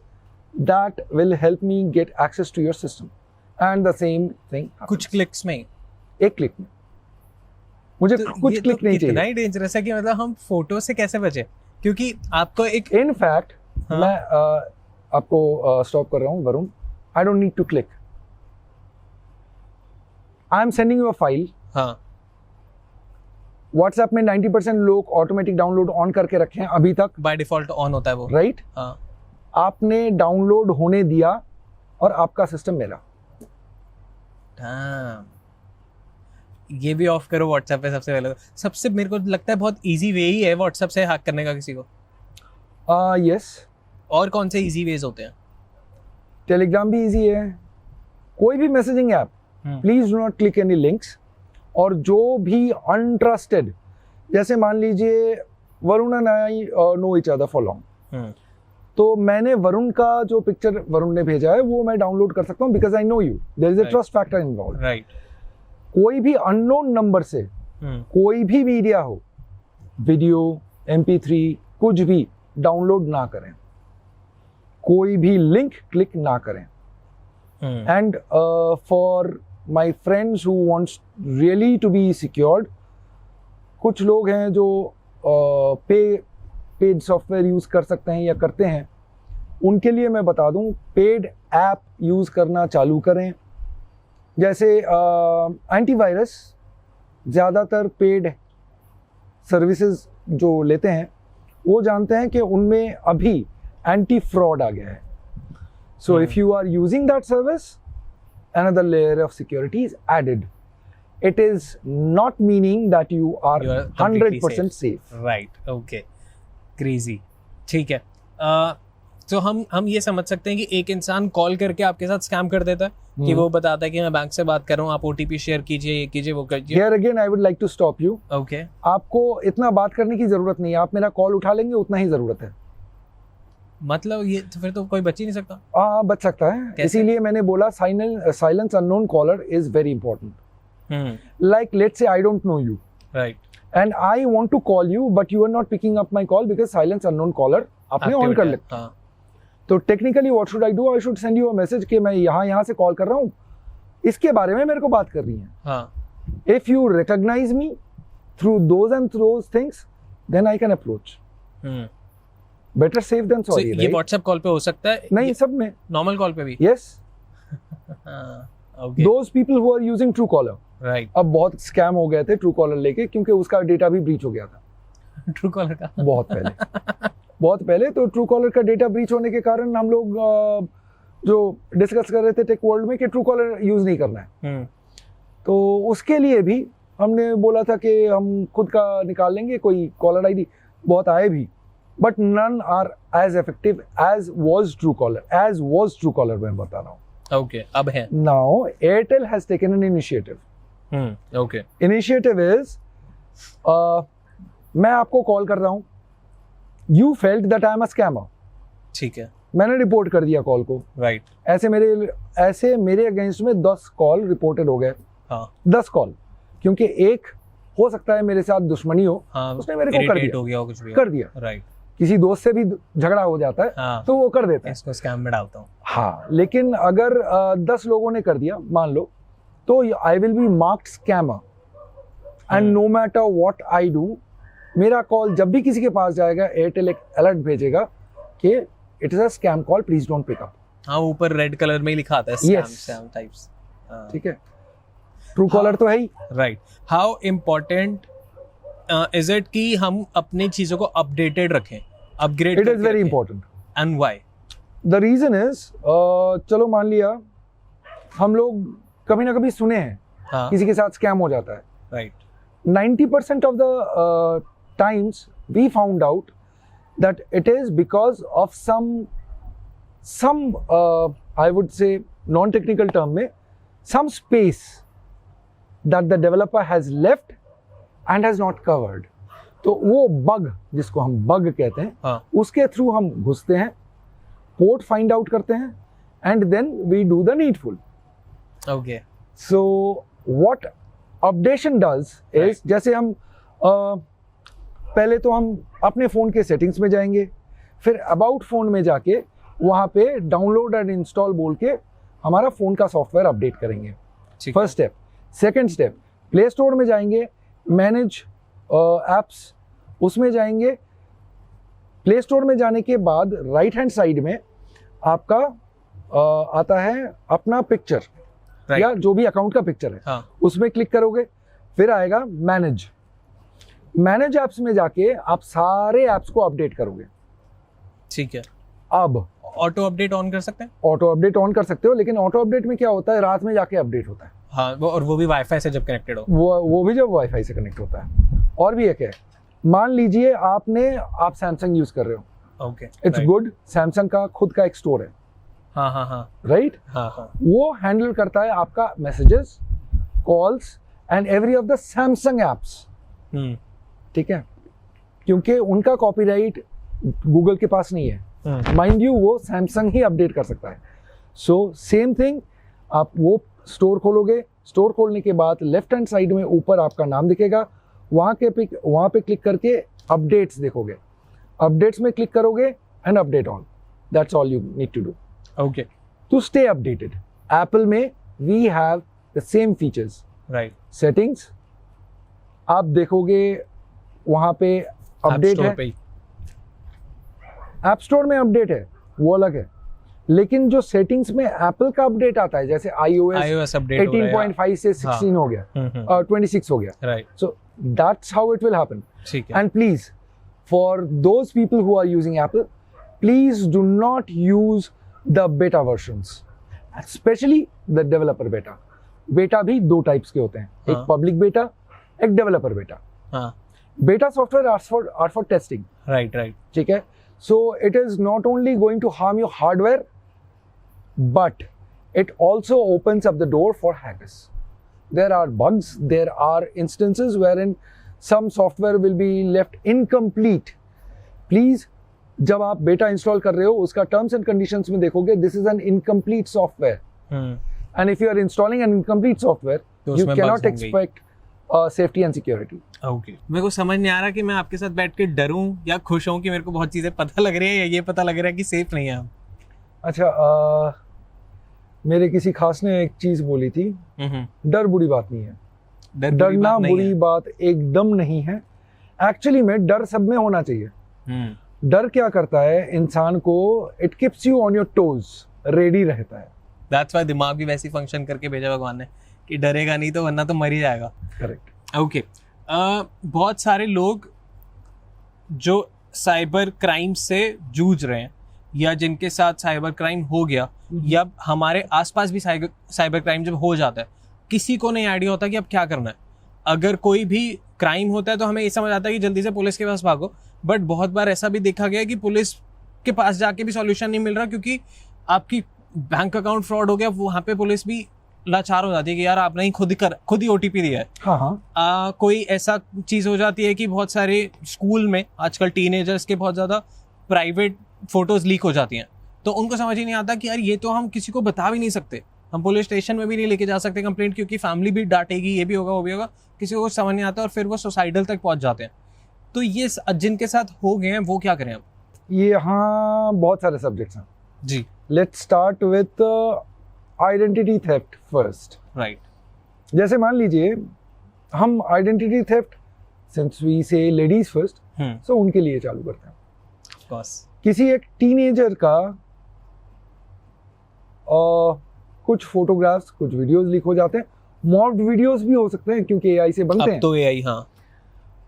that will help me get access to your system, and the same thing happens. कुछ क्लिक्स में, एक क्लिक में. मुझे तो कुछ क्लिक नहीं चाहिए. इतना ही डेंजरस है कि मतलब हम फोटो से कैसे बचे, क्योंकि आपको एक In fact, मैं आपको स्टॉप कर रहा हूँ Varun. I don't need to click. I am sending you a file. हाँ. WhatsApp में 90% लोग ऑटोमेटिक डाउनलोड ऑन करके रखे हैं अभी तक. बाय डिफॉल्ट ऑन होता है वो. राइट. हाँ. आपने डाउनलोड होने दिया और आपका सिस्टम मेरा. ये भी ऑफ करो व्हाट्सएप पे सबसे पहले. सबसे मेरे को लगता है बहुत इजी वे ही है व्हाट्सएप से हैक करने का किसी को. यस. और कौन से इजी वेज होते हैं? टेलीग्राम भी इजी है. कोई भी messaging app, please do not click any links. और जो भी अनट्रस्टेड, जैसे मान लीजिए Varun and I know each other for long, तो मैंने वरुण का जो पिक्चर वरुण ने भेजा है वो मैं डाउनलोड कर सकता हूँ because I know you. There is a trust factor involve. Right. कोई भी अननोन नंबर से कोई भी मीडिया हो, वीडियो, MP3, कुछ भी डाउनलोड ना करें, कोई भी लिंक क्लिक ना करें. And for my friends who wants really to be secured, कुछ लोग हैं जो पेड सॉफ्टवेयर यूज़ कर सकते हैं या करते हैं, उनके लिए मैं बता दूं, पेड ऐप यूज़ करना चालू करें. जैसे एंटीवायरस, ज़्यादातर पेड सर्विसेज जो लेते हैं वो जानते हैं कि उनमें अभी एंटी फ्रॉड आ गया है. So if you are using that service, another layer of security is added. It is not meaning that you are 100% safe. Right. Okay. Crazy. ठीक है. तो हम ये समझ सकते हैं कि एक इंसान कॉल करके आपके साथ स्कैम कर देता है कि वो बताता है कि मैं बैंक से बात कर रहा हूँ, आप OTP शेयर कीजिए, ये कीजिए, वो कीजिए. Here again I would like to stop you. Okay. आपको इतना बात करने की जरूरत नहीं है. आप मेरा कॉल उठा लेंगे उतना ही जरूरत है. मतलब ये तो फिर तो कोई बच ही नहीं सकता. बच सकता है. इसीलिए मैंने बोला silence unknown caller is very important. Like let's say I don't know you, right, and I want to call you but you are not picking up my call because silence unknown caller आपने on कर लिया. तो technically what should I do? I should send you a message कि मैं यहाँ से call कर रहा हूँ, इसके बारे में मेरे को बात कर रही है. If you recognise me through those and those things, then I can approach. Better safe than sorry. ये व्हाट्सएप कॉल पे हो सकता है? नहीं, सब में. नॉर्मल कॉल पे भी? Yes. Okay. Those people who are using Truecaller. Right. अब बहुत स्कैम हो गए थे ट्रू कॉलर लेके, क्योंकि उसका डेटा भी ब्रीच हो गया था. ट्रू कॉलर का? बहुत पहले तो ट्रू कॉलर का डेटा ब्रीच होने के कारण हम लोग जो डिस्कस कर रहे थे टेक वर्ल्ड में कि ट्रू कॉलर यूज नहीं करना है. तो उसके लिए भी हमने बोला था कि हम खुद का निकाल लेंगे कोई कॉलर आईडी. बहुत आए भी, but none are as effective as was Truecaller. मैं बता रहा हूँ. ओके. अब है now Airtel has taken an initiative. Okay. Initiative is, मैं आपको कॉल कर रहा हूँ, you felt that I am a scammer. ठीक है. मैंने रिपोर्ट कर दिया कॉल को. राइट. ऐसे मेरे अगेंस्ट में 10 कॉल रिपोर्टेड हो गए. 10 कॉल, क्योंकि एक हो सकता है मेरे साथ दुश्मनी हो. उसने मेरे को कर दिया. राइट. किसी दोस्त से भी झगड़ा हो जाता है तो वो कर देता है. इसको स्कैम में डालता हूँ. हाँ, लेकिन अगर 10 लोगों ने कर दिया मान लो, तो I will be marked scammer. And no matter what I do, मेरा कॉल जब भी किसी के पास जाएगा, एयरटेल एक अलर्ट भेजेगा कि it is a scam call, please don't pick up. हाँ, ऊपर रेड कलर में ही लिखा आता है स्कैम टाइप्स. ठीक है, ट्रू कॉलर तो है ही। Right, how important is it कि हम अपनी चीजों को अपडेटेड रखें, upgrade? It is very important. And why? The reason is, चलो मान लिया हम लोग कभी ना कभी सुने हैं किसी के साथ स्कैम हो जाता है। Right, 90% of the times we found out that it is because of some I would say non-technical term में some space that the developer has left and has not covered. तो वो bug जिसको हम bug कहते हैं, उसके through हम घुसते हैं, पोर्ट फाइंड आउट करते हैं, and then we do the needful. Okay. So what updation does is, जैसे हम पहले तो हम अपने फ़ोन के सेटिंग्स में जाएंगे, फिर अबाउट फ़ोन में जाके वहाँ पे डाउनलोड एंड इंस्टॉल बोल के हमारा फ़ोन का सॉफ्टवेयर अपडेट करेंगे। First step. Second step, play store में जाएंगे, मैनेज एप्स, उसमें जाएंगे। प्ले स्टोर में जाने के बाद राइट हैंड साइड में आपका आता है अपना पिक्चर, या जो भी अकाउंट का पिक्चर है, उसमें क्लिक करोगे, फिर आएगा मैनेज एप्स में जाके आप सारे एप्स को अपडेट करोगे। ठीक है। अब ऑटो अपडेट ऑन कर सकते हैं? ऑटो अपडेट ऑन कर सकते हो, लेकिन ऑटो अपडेट में क्या होता है, रात में जाके अपडेट होता है। हाँ, और वो भी वाईफाई से जब कनेक्टेड हो, वो भी जब वाईफाई से कनेक्ट होता है। और भी एक है, मान लीजिए आप सैमसंग यूज कर रहे हो। ओके, इट्स गुड, सैमसंग का खुद का एक स्टोर है। राइट, वो हैंडल करता है आपका messages, calls and every of the Samsung apps. ठीक है, क्योंकि उनका कॉपीराइट गूगल के पास नहीं है, माइंड यू, वो सैमसंग ही अपडेट कर सकता है। सो सेम थिंग, आप वो स्टोर खोलोगे, स्टोर खोलने के बाद लेफ्ट हैंड साइड में ऊपर आपका नाम दिखेगा, वहाँ पे क्लिक करके अपडेट्स देखोगे, अपडेट्स में क्लिक करोगे and update on. That's all you need to do. Okay. To stay updated, Apple में we have the same features. Right. Settings, आप देखोगे वहाँ पे अपडेट है, App Store में अपडेट है, वो अलग है। लेकिन जो सेटिंग्स में Apple का अपडेट आता है, जैसे iOS अपडेट 18.5 से 16 हो गया, 26 हो गया। Right. So that's how it will happen. ठीक है। And please, for those people who are using Apple, please do not use the beta versions, especially the developer beta. Beta भी दो टाइप्स के होते हैं, एक पब्लिक बेटा, एक डेवलपर बेटा। बेटा software are for testing. Right. ठीक है, so it is not only going to harm your hardware, but it also opens up the door for hackers. There are bugs, there are instances wherein some software will be left incomplete. Please, जब आप बेटा install कर रहे हो, उसका terms and conditions में देखोगे, this is an incomplete software, and if you are installing an incomplete software, you can not expect safety and security. Okay, मेरे को समझ नहीं आ रहा कि मैं आपके साथ बैठ के डरूं या खुश हूं कि मेरे को बहुत चीजें पता लग रही है, या ये पता लग रहा है कि सेफ नहीं है हम। अच्छा, मेरे किसी खास ने एक चीज बोली थी, डर बुरी बात नहीं है, डरना बुरी बात एकदम नहीं है। एक्चुअली में डर सब में होना चाहिए। डर क्या करता है इंसान को, it keeps you on your toes, ready रहता है। दैट्स व्हाई दिमाग भी वैसी फंक्शन करके भेजा भगवान ने कि डरेगा नहीं तो वरना तो मर ही जाएगा। करेक्ट। ओके, बहुत सारे लोग जो साइबर क्राइम से जूझ रहे हैं, या जिनके साथ साइबर क्राइम हो गया, या हमारे आसपास भी साइबर क्राइम जब हो जाता है, किसी को नहीं आइडिया होता कि अब क्या करना है। अगर कोई भी क्राइम होता है तो हमें ये समझ आता है कि जल्दी से पुलिस के पास भागो, बट बहुत बार ऐसा भी देखा गया है कि पुलिस के पास जाके भी सॉल्यूशन नहीं मिल रहा, क्योंकि आपकी बैंक अकाउंट फ्रॉड हो गया, वहाँ पे पुलिस भी लाचार हो जाती है कि यार आपने ही खुद ही OTP दिया है। हाँ। कोई ऐसा चीज़ हो जाती है कि बहुत सारे स्कूल में आजकल टीनेजर्स के बहुत ज़्यादा प्राइवेट फोटोज लीक हो जाती हैं, तो उनको समझ ही नहीं आता कि यार ये तो हम किसी को बता भी नहीं सकते, हम पुलिस स्टेशन में भी नहीं लेके जा सकते कंप्लेंट, क्योंकि फैमिली भी डांटेगी, ये भी होगा वो भी होगा, किसी को समझ नहीं आता और फिर वो सुसाइडल तक पहुंच जाते हैं। तो ये जिनके साथ हो गए हैं वो क्या करें अब? ये हाँ, बहुत सारे सब्जेक्ट्स हैं जी। Let's start with identity theft first. Right. जैसे मान लीजिए हम identity theft, since we say ladies first, so उनके लिए चालू करते हैं। Of course. किसी एक टीनेजर का कुछ फोटोग्राफ्स, कुछ वीडियोस लीक हो जाते हैं। मॉर्फ्ड वीडियोस भी हो सकते हैं क्योंकि एआई से बनते हैं। अब तो एआई, हाँ,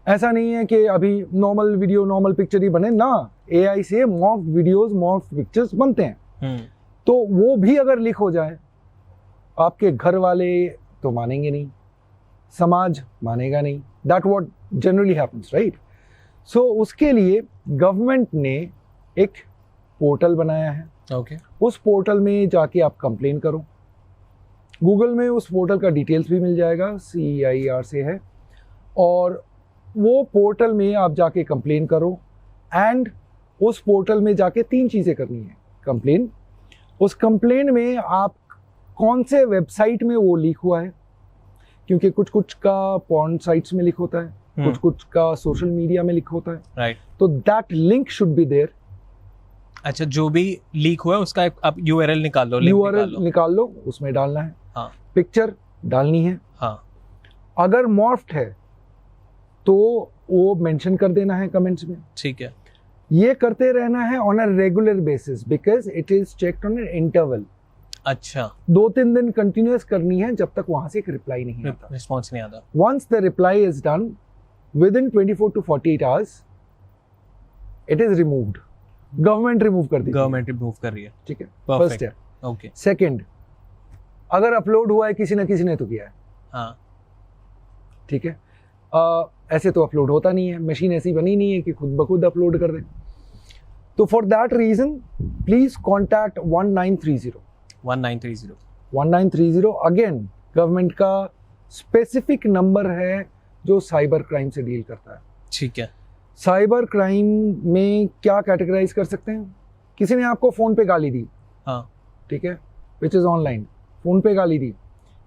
ऐसा नहीं है कि अभी नॉर्मल वीडियो नॉर्मल पिक्चर ही बने ना, एआई से मॉर्फ्ड वीडियोस मॉर्फ्ड पिक्चर्स बनते हैं। तो वो भी अगर लीक हो जाए, आपके घर वाले तो मानेंगे नहीं, समाज मानेगा नहीं। That what generally happens, right? So उसके लिए गवर्नमेंट ने एक पोर्टल बनाया है। ओके। उस पोर्टल में जाके आप कंप्लेन करो। गूगल में उस पोर्टल का डिटेल्स भी मिल जाएगा, CEIR से है। और वो पोर्टल में आप जाके कंप्लेन करो एंड उस पोर्टल में जाके 3 चीज़ें करनी है। कंप्लेन, उस कंप्लेन में आप कौन से वेबसाइट में वो लीक हुआ है, क्योंकि कुछ कुछ का पॉर्न साइट्स में लीक होता है, कुछ कुछ का सोशल मीडिया में लीक होता है, राइट। तो that link should be there. अच्छा, जो भी लीक हुआ है उसका आप URL निकाल लो, लिंक URL निकाल लो, उसमें डालना है। हाँ। पिक्चर डालनी है। हाँ। अगर मॉर्फ्ड है तो वो मेंशन कर देना है कमेंट्स में। ठीक है। ये करते रहना है on a regular basis because it is checked on an interval. अच्छा, 2-3 दिन कंटिन्यूअस करनी है जब तक वहां से एक रिप्लाई नहीं आता, रिस्पॉन्स नहीं आता। Once the reply is done within 24 to 48 hours it is removed. Government remove कर दी, गवर्नमेंट रिमूव कर रही है। ठीक है, Perfect. First step. Okay. Second, अगर अपलोड हुआ है किसी ना किसी ने तो किया है, हाँ। ठीक है। ऐसे तो अपलोड होता नहीं है, मशीन ऐसी बनी नहीं है कि खुद ब खुद अपलोड कर दे। तो for that reason please contact 1930। 1930 again government का स्पेसिफिक नंबर है जो साइबर क्राइम से डील करता है। ठीक है। साइबर क्राइम में क्या कैटेगराइज कर सकते हैं? किसी ने आपको फोन पे गाली दी, हाँ, ठीक है, विच इज ऑनलाइन, फोन पे गाली दी।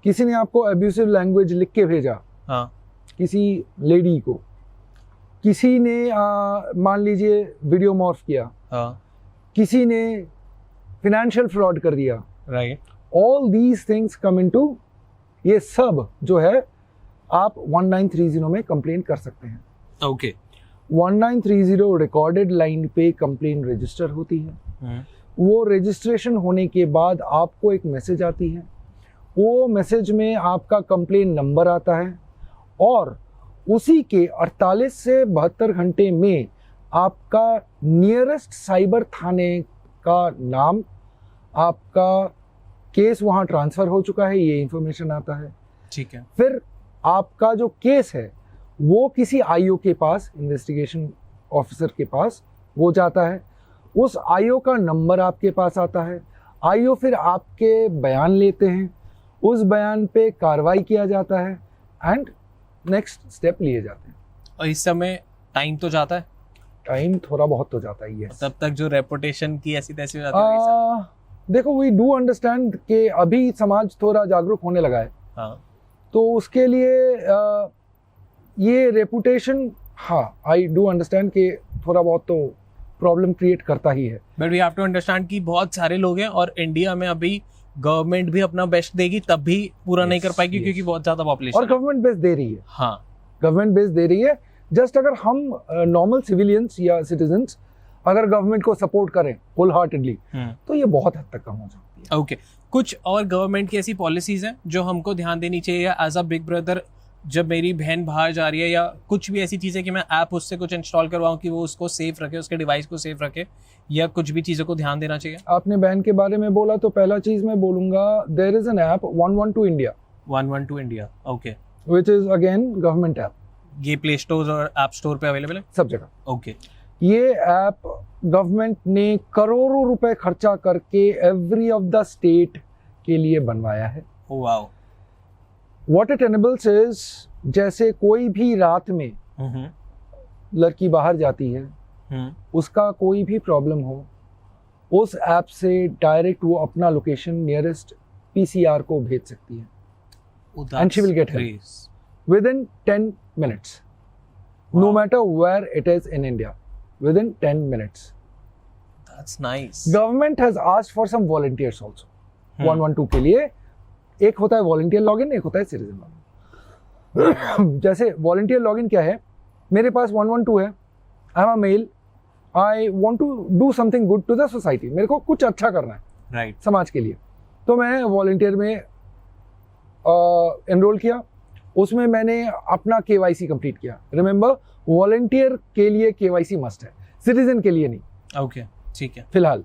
किसी ने आपको अब्यूसिव लैंग्वेज लिख के भेजा, हाँ, किसी लेडी को, किसी ने मान लीजिए वीडियो मॉर्फ किया, हाँ, किसी ने फिनेंशियल फ्रॉड कर दिया, right. All these things come into, ये सब जो है आप 1930 में कंप्लेन कर सकते हैं। ओके। 1930 रिकॉर्डेड लाइन पे कंप्लेन रजिस्टर होती है। वो रजिस्ट्रेशन होने के बाद आपको एक मैसेज आती है। वो मैसेज में आपका कंप्लेन नंबर आता है और उसी के 48 से 72 घंटे में आपका नियरेस्ट साइबर थाने का नाम, आपका केस वहाँ ट्रांसफ़र हो चुका है, ये इंफॉर्मेशन आता है। ठीक है। फिर आपका जो केस है वो किसी IO के पास, इन्वेस्टिगेशन ऑफिसर के पास वो जाता है। उस IO का नंबर आपके पास आता है। IO फिर आपके बयान लेते हैं, उस बयान पे कार्रवाई किया जाता है एंड नेक्स्ट स्टेप लिए जाते हैं। और इस समय टाइम तो जाता है, टाइम थोड़ा बहुत तो जाता ही है। तब तक जो रेपुटेशन की ऐसी तैसी हो जाती है। देखो, वी डू अंडरस्टैंड कि अभी समाज थोड़ा जागरूक होने लगा है, हाँ, तो उसके लिए ये रेपुटेशन, हाँ, आई डू अंडरस्टैंड कि थोड़ा बहुत तो प्रॉब्लम क्रिएट करता ही है। But we have to understand कि बहुत सारे लोग हैं और इंडिया में अभी गवर्नमेंट भी अपना बेस्ट देगी तब भी पूरा नहीं कर पाएगी, क्योंकि बहुत ज्यादा पॉपुलेशन और गवर्नमेंट बेस दे रही है। हाँ, गवर्नमेंट बेस दे रही है। जस्ट अगर हम नॉर्मल सिविलियंस या सिटीजन्स अगर गवर्नमेंट को सपोर्ट करें होल हार्टेडली तो ये बहुत हद तक कम हो सकती है। ओके। कुछ और गवर्नमेंट की ऐसी पॉलिसीज हैं जो हमको ध्यान देनी चाहिए, या एज अ बिग ब्रदर जब मेरी बहन बाहर जा रही है या कुछ भी ऐसी चीज़ें कि मैं ऐप उससे कुछ इंस्टॉल करवाऊँ कि वो उसको सेफ रखे, उसके डिवाइस को सेफ रखे, या कुछ भी चीज़ों को ध्यान देना चाहिए? आपने बहन के बारे में बोला तो पहला चीज़ मैं बोलूँगा, there is an app 112 India. 112 India, okay. Which is again government app. ये प्ले स्टोर और ऐप स्टोर पे अवेलेबल है? सब जगह। ओके। ये ऐप गवर्नमेंट ने करोड़ों रुपए खर्चा करके एवरी ऑफ द स्टेट के लिए बनवाया है। Wow. What it enables is, जैसे कोई भी रात में लड़की बाहर जाती है, उसका कोई भी प्रॉब्लम हो, उस ऐप से डायरेक्ट वो अपना लोकेशन नियरेस्ट PCR को भेज सकती है and she will get help within 10 minutes. No matter where it is in India, within 10 minutes. That's nice. Government has asked for some volunteers also. 112 के लिए एक होता है वॉलंटियर लॉगिन, एक होता है सिटीजन लॉगिन। जैसे वॉलंटियर लॉगिन क्या है, मेरे पास 112 है, I am a male, I want to do something good to the society, मेरे को कुछ अच्छा करना है राइट, समाज के लिए। तो मैं वॉलंटियर में एनरोल किया, उसमें मैंने अपना KYC कंप्लीट किया। रिमेंबर, वॉलंटियर के लिए KYC मस्ट है, सिटीजन के लिए नहीं। ओके, ठीक है। फिलहाल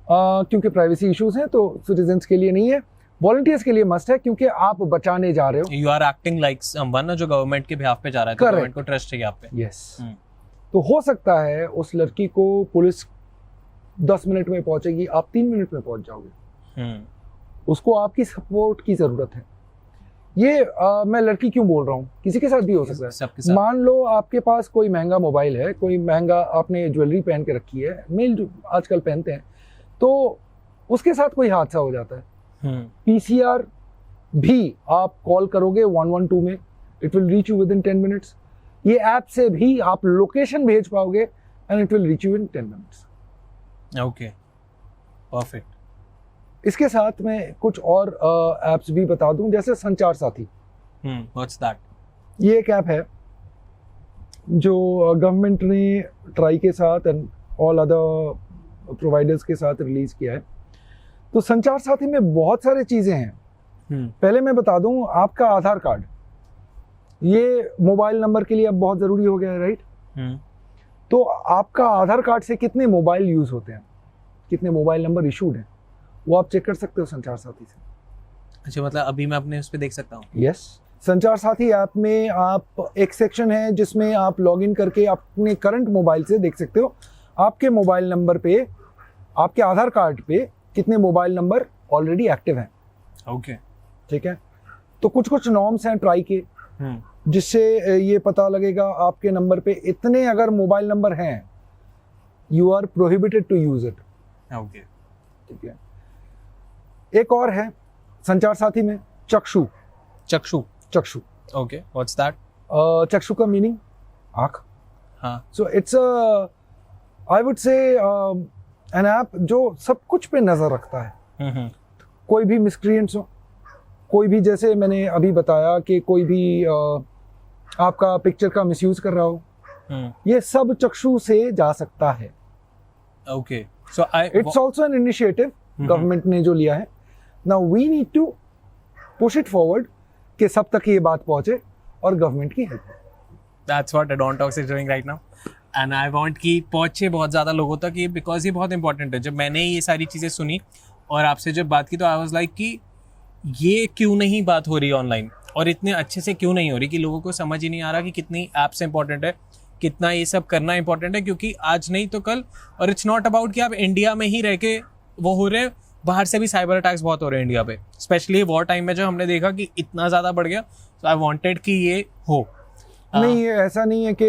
क्योंकि प्राइवेसी इश्यूज हैं तो सिटीजन्स के लिए नहीं है, वॉलंटियर्स के लिए मस्ट है, क्योंकि आप बचाने जा रहे हो। You are acting like someone जो गवर्नमेंट के बिहाफ पे जा रहा है, गवर्नमेंट को ट्रस्ट चाहिए आप पे। यस। तो हो सकता है उस लड़की को पुलिस 10 मिनट में पहुंचेगी, आप 3 मिनट में पहुंच जाओगे। उसको आपकी सपोर्ट की जरूरत है। ये मैं लड़की क्यों बोल रहा हूँ, किसी के साथ भी हो सकता है। सबके साथ। मान लो आपके पास कोई महंगा मोबाइल है, कोई महंगा आपने ज्वेलरी पहन के रखी है, मेल जो आजकल पहनते हैं, तो उसके साथ कोई हादसा हो जाता है, PCR भी आप कॉल करोगे 112 में, it will reach you with in 10 minutes. ये ऐप से भी आप लोकेशन भेज पाओगे and it will reach you in 10 minutes. Okay, perfect. इसके साथ मैं कुछ और ऐप्स भी बता दूं, जैसे संचार साथी। What's that? ये एक ऐप है जो गवर्नमेंट ने ट्राई के साथ एंड ऑल अदर प्रोवाइडर्स के साथ रिलीज किया है। तो संचार साथी में बहुत सारी चीजें हैं। पहले मैं बता दूं, आपका आधार कार्ड, ये मोबाइल नंबर के लिए अब बहुत जरूरी हो गया है, राइट? तो आपका आधार कार्ड से कितने मोबाइल यूज होते हैं, कितने मोबाइल नंबर इशूड हैं, वो आप चेक कर सकते हो संचार साथी से। अच्छा, मतलब अभी मैं अपने उस पे देख सकता हूँ? यस। संचार साथी ऐप में आप एक सेक्शन है जिसमें आप लॉग इन करके अपने करंट मोबाइल से देख सकते हो आपके मोबाइल नंबर पे, आपके आधार कार्ड पे कितने मोबाइल नंबर ऑलरेडी एक्टिव हैं। ओके, ठीक है। तो कुछ कुछ नॉर्म्स हैं ट्राई के, जिससे ये पता लगेगा आपके नंबर पे इतने अगर मोबाइल नंबर हैं, you are prohibited to use it. Okay, ठीक है। एक और है संचार साथी में, Chakshu. Chakshu. Okay, what's that? Chakshu का मीनिंग आँख। हाँ। So it's I would say an app जो सब कुछ पे नजर रखता है। कोई भी मिसक्रिएंट्स हो, कोई भी, जैसे मैंने अभी बताया कि कोई भी आपका पिक्चर का मिसयूज कर रहा हो, ये सब चक्षु से जा सकता है। Okay, so it's also an initiative government ने जो लिया है। Now we need to push it forward कि सब तक ये बात पहुंचे और गवर्नमेंट की help. That's what Adontalks is doing right now. And I want कि पहुंचे बहुत ज़्यादा लोगों तक ये, बिकॉज ये बहुत इंपॉर्टेंट है। जब मैंने ये सारी चीज़ें सुनी और आपसे जब बात की, तो आई वाज लाइक कि ये क्यों नहीं बात हो रही ऑनलाइन, और इतने अच्छे से क्यों नहीं हो रही, कि लोगों को समझ ही नहीं आ रहा कि कितनी ऐप्स इंपॉर्टेंट है, कितना ये सब करना इंपॉर्टेंट है। क्योंकि आज नहीं तो कल, और इट्स नॉट अबाउट कि आप इंडिया में ही रह के वो हो रहे हैं, बाहर से भी साइबर अटैक्स बहुत हो रहे हैं इंडिया पे, स्पेशली वॉर टाइम में जो हमने देखा कि इतना ज़्यादा बढ़ गया। तो आई वांटेड कि ये हो। नहीं, ऐसा नहीं है कि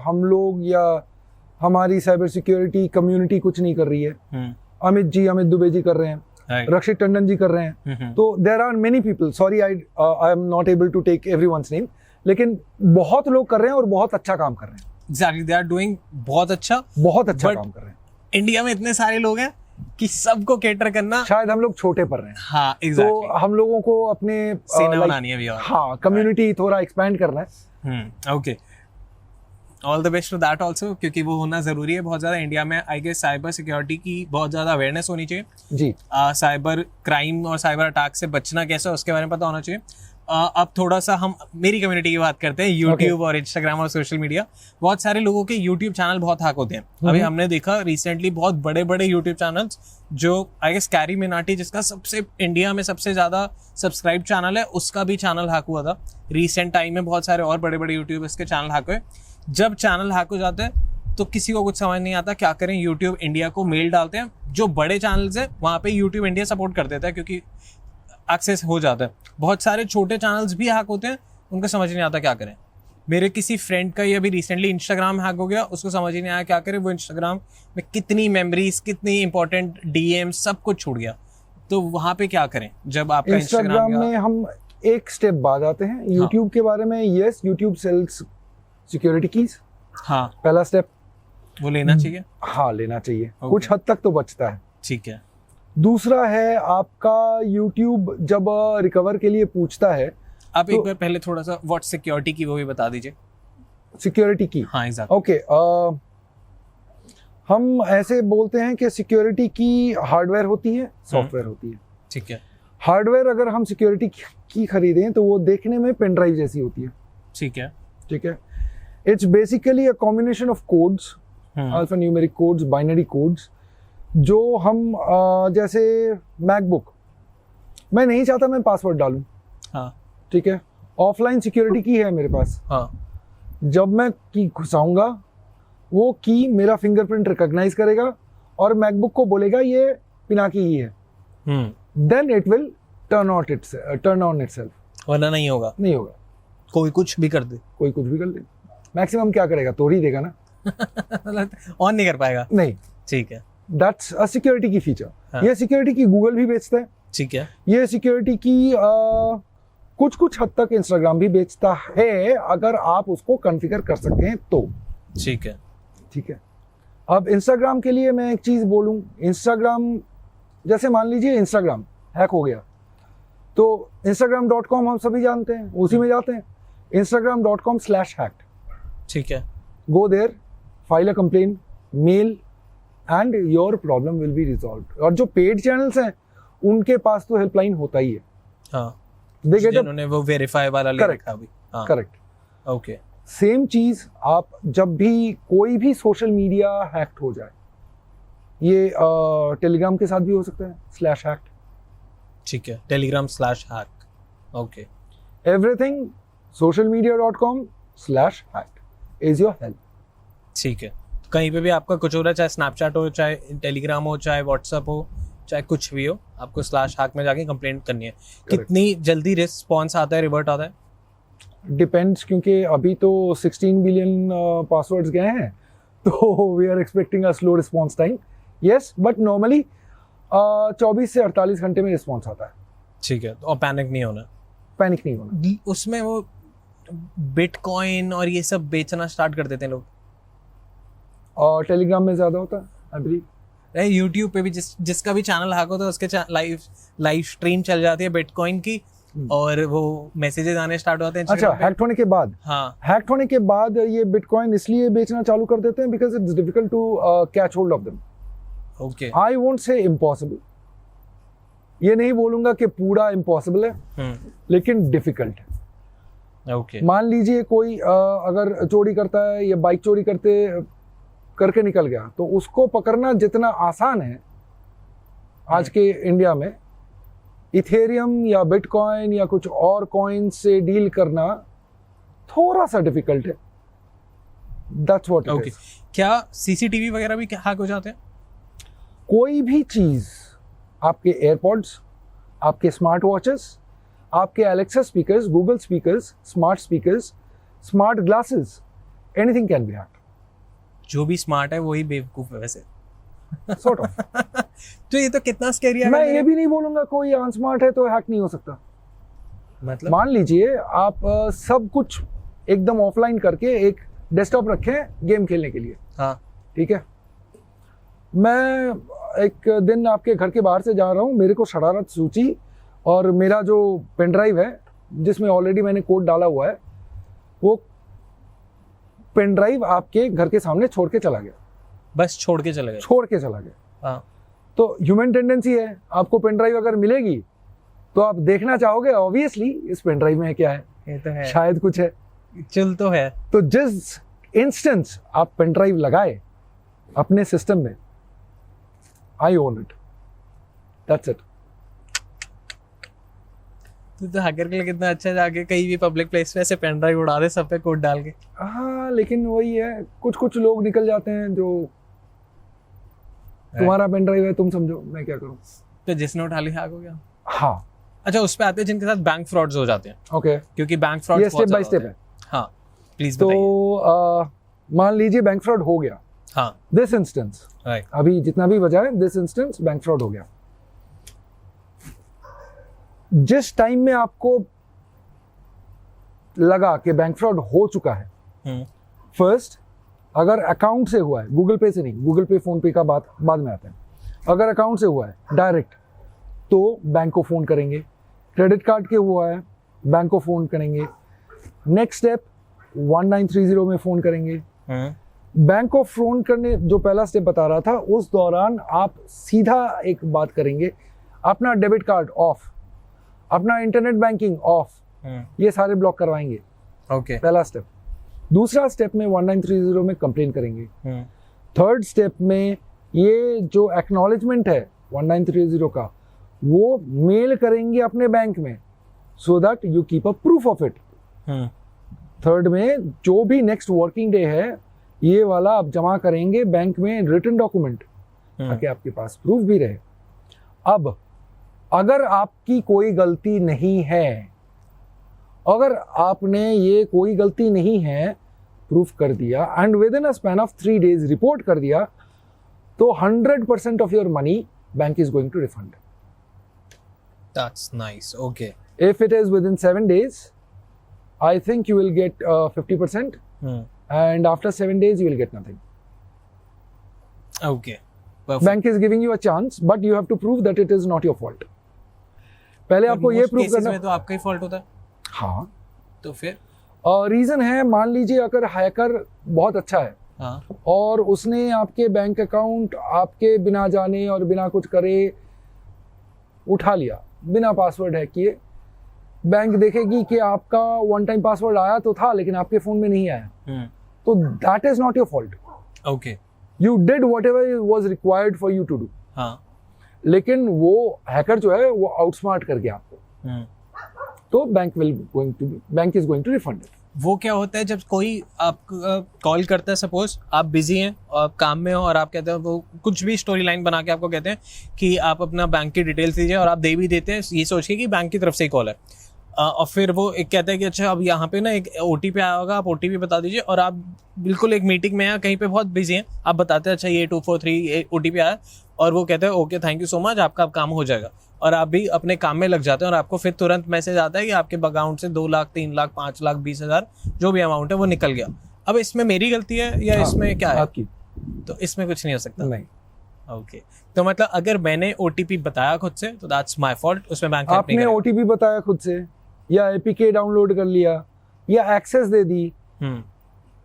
हम लोग या हमारी साइबर सिक्योरिटी कम्युनिटी कुछ नहीं कर रही है। अमित दुबे जी कर रहे हैं, रक्षित टंडन जी कर रहे हैं। तो there are many people, sorry I am not able to take everyone's name, लेकिन बहुत लोग कर रहे हैं और बहुत अच्छा काम कर रहे हैं। एग्जैक्टली, दे आर डूइंग बहुत अच्छा काम कर रहे हैं। इंडिया में इतने सारे लोग हैं कि सबको केटर करना, शायद हम लोग छोटे पड़ रहे हैं। हाँ, एग्जैक्टली। तो हम लोगों को अपने सीना बनानी है भी, और हाँ, कम्युनिटी थोड़ा एक्सपैंड करना है। Okay, all the best to that also, क्योंकि वो होना जरूरी है बहुत ज़्यादा। इंडिया में आई गेस साइबर सिक्योरिटी की बहुत ज़्यादा अवेयरनेस होनी चाहिए जी। साइबर क्राइम और साइबर अटैक से बचना कैसे, उसके बारे में पता होना चाहिए। अब थोड़ा सा हम मेरी कम्युनिटी की बात करते हैं। यूट्यूब और इंस्टाग्राम और सोशल मीडिया, बहुत सारे लोगों के यूट्यूब चैनल बहुत हैक होते हैं। अभी हमने देखा रिसेंटली बहुत बड़े बड़े यूट्यूब चैनल्स, जो आई गेस कैरी मिनाटी, जिसका सबसे इंडिया में सबसे ज़्यादा सब्सक्राइब चैनल है, उसका भी चैनल हैक हुआ था रिसेंट टाइम में। बहुत सारे और बड़े बड़े यूट्यूबर्स के चैनल हैक हुए। जब चैनल हैक हो जाते हैं तो किसी को कुछ समझ नहीं आता क्या करें। यूट्यूब इंडिया को मेल डालते हैं, जो बड़े चैनल्स हैं वहाँ पे यूट्यूब इंडिया सपोर्ट कर देता है, क्योंकि एक्सेस हो जाता है। बहुत सारे छोटे चैनल्स भी हैक होते हैं, उनको समझ नहीं आता क्या करें। मेरे किसी फ्रेंड का ये अभी रिसेंटली इंस्टाग्राम हैक हो गया, उसको समझ ही नहीं आया क्या करे। वो इंस्टाग्राम में कितनी मेमोरीज, कितनी इंपॉर्टेंट डीएम, सब कुछ छूट गया। तो वहाँ पे क्या करें जब आपका इंस्टाग्राम में हम एक स्टेप बाद आते हैं। यूट्यूब के बारे में, yes, YouTube sells security keys. हाँ, पहला स्टेप वो लेना चाहिए। हाँ, लेना चाहिए। कुछ हद तक तो बचता है। ठीक है। दूसरा है आपका यूट्यूब जब रिकवर के लिए पूछता है, आप एक बार पहले थोड़ा सा व्हाट सिक्योरिटी की वो भी बता दीजिए। सिक्योरिटी की, हाँ, एग्जैक्टली। ओके। हम ऐसे बोलते हैं कि सिक्योरिटी की हार्डवेयर होती है, सॉफ्टवेयर होती है। ठीक है। हार्डवेयर अगर हम सिक्योरिटी की खरीदें तो वो देखने में पेन ड्राइव जैसी होती है। ठीक है। ठीक है। It's basically a combination of codes, alpha numeric codes, binary codes, जो हम जैसे मैकबुक, मैं नहीं चाहता मैं पासवर्ड डालूं। हाँ। ठीक है। ऑफलाइन सिक्योरिटी की है मेरे पास। हाँ। जब मैं की घुसाऊंगा वो की मेरा फिंगरप्रिंट रिकॉग्नाइज करेगा और मैकबुक को बोलेगा ये पिनाकी ही है। Then it will turn on itself. वरना नहीं होगा। नहीं होगा। कोई कुछ भी कर दे। कोई कुछ भी कर ले। मैक्सिमम क्या करेगा, तोड़ ही देगा ना। ऑन नहीं कर पाएगा। नहीं। ठीक है। दैट्स अ सिक्योरिटी की फीचर। हाँ। ये सिक्योरिटी की गूगल भी बेचता है। ठीक है। ये सिक्योरिटी की कुछ हद तक इंस्टाग्राम भी बेचता है, अगर आप उसको कॉन्फ़िगर कर सकते हैं तो। ठीक है। ठीक है। अब इंस्टाग्राम के लिए मैं एक चीज बोलूं, इंस्टाग्राम जैसे मान लीजिए इंस्टाग्राम हैक हो गया तो instagram.com हम सभी जानते हैं, उसी में जाते हैं, instagram.com/hacked। ठीक है। Go there, file a complain, mail and your problem will be resolved. और जो पेड चैनल्स हैं उनके पास तो हेल्पलाइन होता ही है। हाँ। दे गेट जिन्होंने वो वेरीफाई वाला ले रखा अभी। हाँ। करेक्ट। ओके। सेम चीज आप जब भी कोई भी सोशल मीडिया हैक्ड हो जाए, ये टेलीग्राम के साथ भी हो सकता है /hacked। ठीक है। telegram/hack। Okay. everything socialmedia.com/hacked is your help। ठीक है। कहीं पे भी आपका कुछ हो रहा है, चाहे स्नैपचैट हो, चाहे टेलीग्राम हो, चाहे व्हाट्सएप हो, चाहे कुछ भी हो, आपको /hack में जाके कंप्लेंट करनी है। कितनी जल्दी रिस्पॉन्स आता है, रिवर्ट आता है? डिपेंड्स, क्योंकि अभी तो 16 बिलियन पासवर्ड्स गए हैं तो we are expecting a slow response time. Yes, but normally 24 से 48 घंटे में रिस्पॉन्स आता है। ठीक है। और पैनिक नहीं होना। पैनिक नहीं होना। उसमें वो बिटकॉइन और ये सब बेचना स्टार्ट कर देते हैं लोग। और टेलीग्राम में ज्यादा होता है आई बिलीव। यूट्यूब पे भी जिसका भी चैनल हैक होता है उसके लाइव स्ट्रीम चल जाती है बिटकॉइन की, और वो मैसेजेस आने स्टार्ट होते हैं। अच्छा, हैक होने के बाद? हाँ। हैक होने के बाद ये बिटकॉइन इसलिए बेचना चालू कर देते हैं because it's difficult to catch hold of them. Okay. I won't say impossible, ये नहीं बोलूंगा कि पूरा इम्पॉसिबल है, लेकिन डिफिकल्ट है। ओके। मान लीजिए कोई अगर चोरी करता है या बाइक चोरी करके निकल गया, तो उसको पकड़ना जितना आसान है आज के इंडिया में, इथेरियम या बिटकॉइन या कुछ और कॉइन से डील करना थोड़ा सा डिफिकल्ट है। That's what it is. क्या सीसीटीवी वगैरह भी हैक हो जाते हैं? कोई भी चीज, आपके एयरपॉड्स, आपके स्मार्ट वॉचेस, आपके Alexa speakers, Google speakers, smart glasses, anything can be hacked. जो भी स्मार्ट है वही बेवकूफ है वैसे। Sort of. तो ये तो कितना स्कैरी है। मैं ये भी नहीं बोलूंगा कोई अनस्मार्ट है तो हैक नहीं हो सकता। मतलब मान लीजिए आप सब कुछ एकदम ऑफलाइन करके एक डेस्कटॉप रखें गेम खेलने के लिए। हाँ। ठीक है। मैं एक दिन आपके घर के बाहर से जा रहा हूँ, मेरे को शरारत सूची और मेरा जो पेन ड्राइव है जिसमें ऑलरेडी मैंने कोड डाला हुआ है, वो पेन ड्राइव आपके घर के सामने छोड़ के चला गया। बस छोड़ के चला गया? छोड़ के चला गया। हाँ। तो ह्यूमन टेंडेंसी है, आपको पेन ड्राइव अगर मिलेगी तो आप देखना चाहोगे ऑब्वियसली इस पेन ड्राइव में क्या है। ये तो है, शायद कुछ है, चल तो है। तो जिस इंस्टेंस आप पेन ड्राइव लगाए अपने सिस्टम में, आई ओन इट, दैट्स इट। तो हैकर के लिए कितना अच्छा, जाके कहीं भी पब्लिक प्लेस पे ऐसे पेन ड्राइव उड़ा दे सब पे कोड डाल के। हाँ, लेकिन वही है, कुछ लोग निकल जाते हैं जो तुम्हारा पेन ड्राइव है, तुम समझो मैं क्या करूं। तो जिसने उठा लिया हैक हो गया। हाँ। अच्छा, उस पे आते हैं जिनके साथ बैंक फ्रॉड्स हो जाते हैं। ओके। क्योंकि बैंक फ्रॉड ये स्टेप बाय स्टेप है। हाँ, प्लीज बताइए। तो मान लीजिए बैंक फ्रॉड हो गया। हाँ। दिस इंस्टेंस, राइट, अभी जितना भी बचा है, दिस इंस्टेंस बैंक फ्रॉड हो गया। जिस टाइम में आपको लगा कि बैंक फ्रॉड हो चुका है, फर्स्ट अगर अकाउंट से हुआ है, गूगल पे से नहीं, गूगल पे फोन पे का बात बाद में आता है, अगर अकाउंट से हुआ है डायरेक्ट तो बैंक को फोन करेंगे, क्रेडिट कार्ड के हुआ है बैंक को फोन करेंगे, नेक्स्ट स्टेप 1930 में फोन करेंगे, बैंक को फ्रॉड करने जो पहला स्टेप बता रहा था, उस दौरान आप सीधा एक बात करेंगे, अपना डेबिट कार्ड ऑफ, अपना इंटरनेट बैंकिंग ऑफ, ये सारे ब्लॉक करवाएंगे। ओके। पहला स्टेप। दूसरा स्टेप में 1930 में कंप्लेन करेंगे। थर्ड स्टेप में ये जो एक्नॉलेजमेंट है 1930 का, वो मेल करेंगे अपने बैंक में, so that you keep a proof of it. Third में जो भी नेक्स्ट वर्किंग डे है, ये वाला आप जमा करेंगे बैंक में रिटन डॉक्यूमेंट, ताकि आपके पास प्रूफ भी रहे। अब अगर आपकी कोई गलती नहीं है, अगर आपने ये कोई गलती नहीं है प्रूफ कर दिया and within a span of 3 days report कर दिया, तो 100% of your money bank is going to refund. That's nice. Okay. If it is within 7 days, I think you will get 50%, and after 7 days you will get nothing. Okay. Perfect. Bank is giving you a chance, but you have to prove that it is not your fault. पहले आपको ये prove करना में तो आपका ही fault होता है। हाँ, तो फिर रीजन है, मान लीजिए अगर हैकर बहुत अच्छा है, हाँ, और उसने आपके बैंक अकाउंट आपके बिना जाने और बिना कुछ करे उठा लिया, बिना पासवर्ड हैक किए, बैंक देखेगी कि आपका वन टाइम पासवर्ड आया तो था लेकिन आपके फोन में नहीं आया, तो that is not your fault. Okay. You did whatever was required for you to do. हाँ। लेकिन वो हैकर जो है वो आउटस्मार्ट कर गया आपको, तो bank is going to refund. वो क्या होता है जब कोई आपको कॉल करता है, सपोज आप बिजी हैं और आप काम में हो, और आप कहते हैं, वो कुछ भी स्टोरी लाइन बना के आपको कहते हैं कि आप अपना बैंक की डिटेल्स दीजिए, और आप दे भी देते हैं ये सोच के कि बैंक की तरफ से ही कॉल है, और फिर वो एक कहता है कि अच्छा अब यहाँ पे ना एक OTP आया होगा, आप OTP बता दीजिए, और आप बिल्कुल एक मीटिंग में या कहीं पे बहुत बिजी हैं, आप बताते हैं अच्छा ये 243 OTP आया, और वो कहते हैं okay thank you so much, आपका अब काम हो जाएगा, और आप भी अपने काम में लग जाते हैं, और आपको फिर तुरंत मैसेज आता है कि आपके अकाउंट से 2 लाख 3 लाख 5 लाख 20,000 जो भी अमाउंट है वो निकल गया। अब इसमें मेरी गलती है या इसमें क्या है? आपकी। तो इसमें कुछ नहीं हो सकता। नहीं। ओके। तो मतलब अगर मैंने OTP बताया खुद से तो दैट्स माय फॉल्ट, उसमें बैंक आपने OTP बताया खुद से, या APK डाउनलोड कर लिया, या एक्सेस दे दी,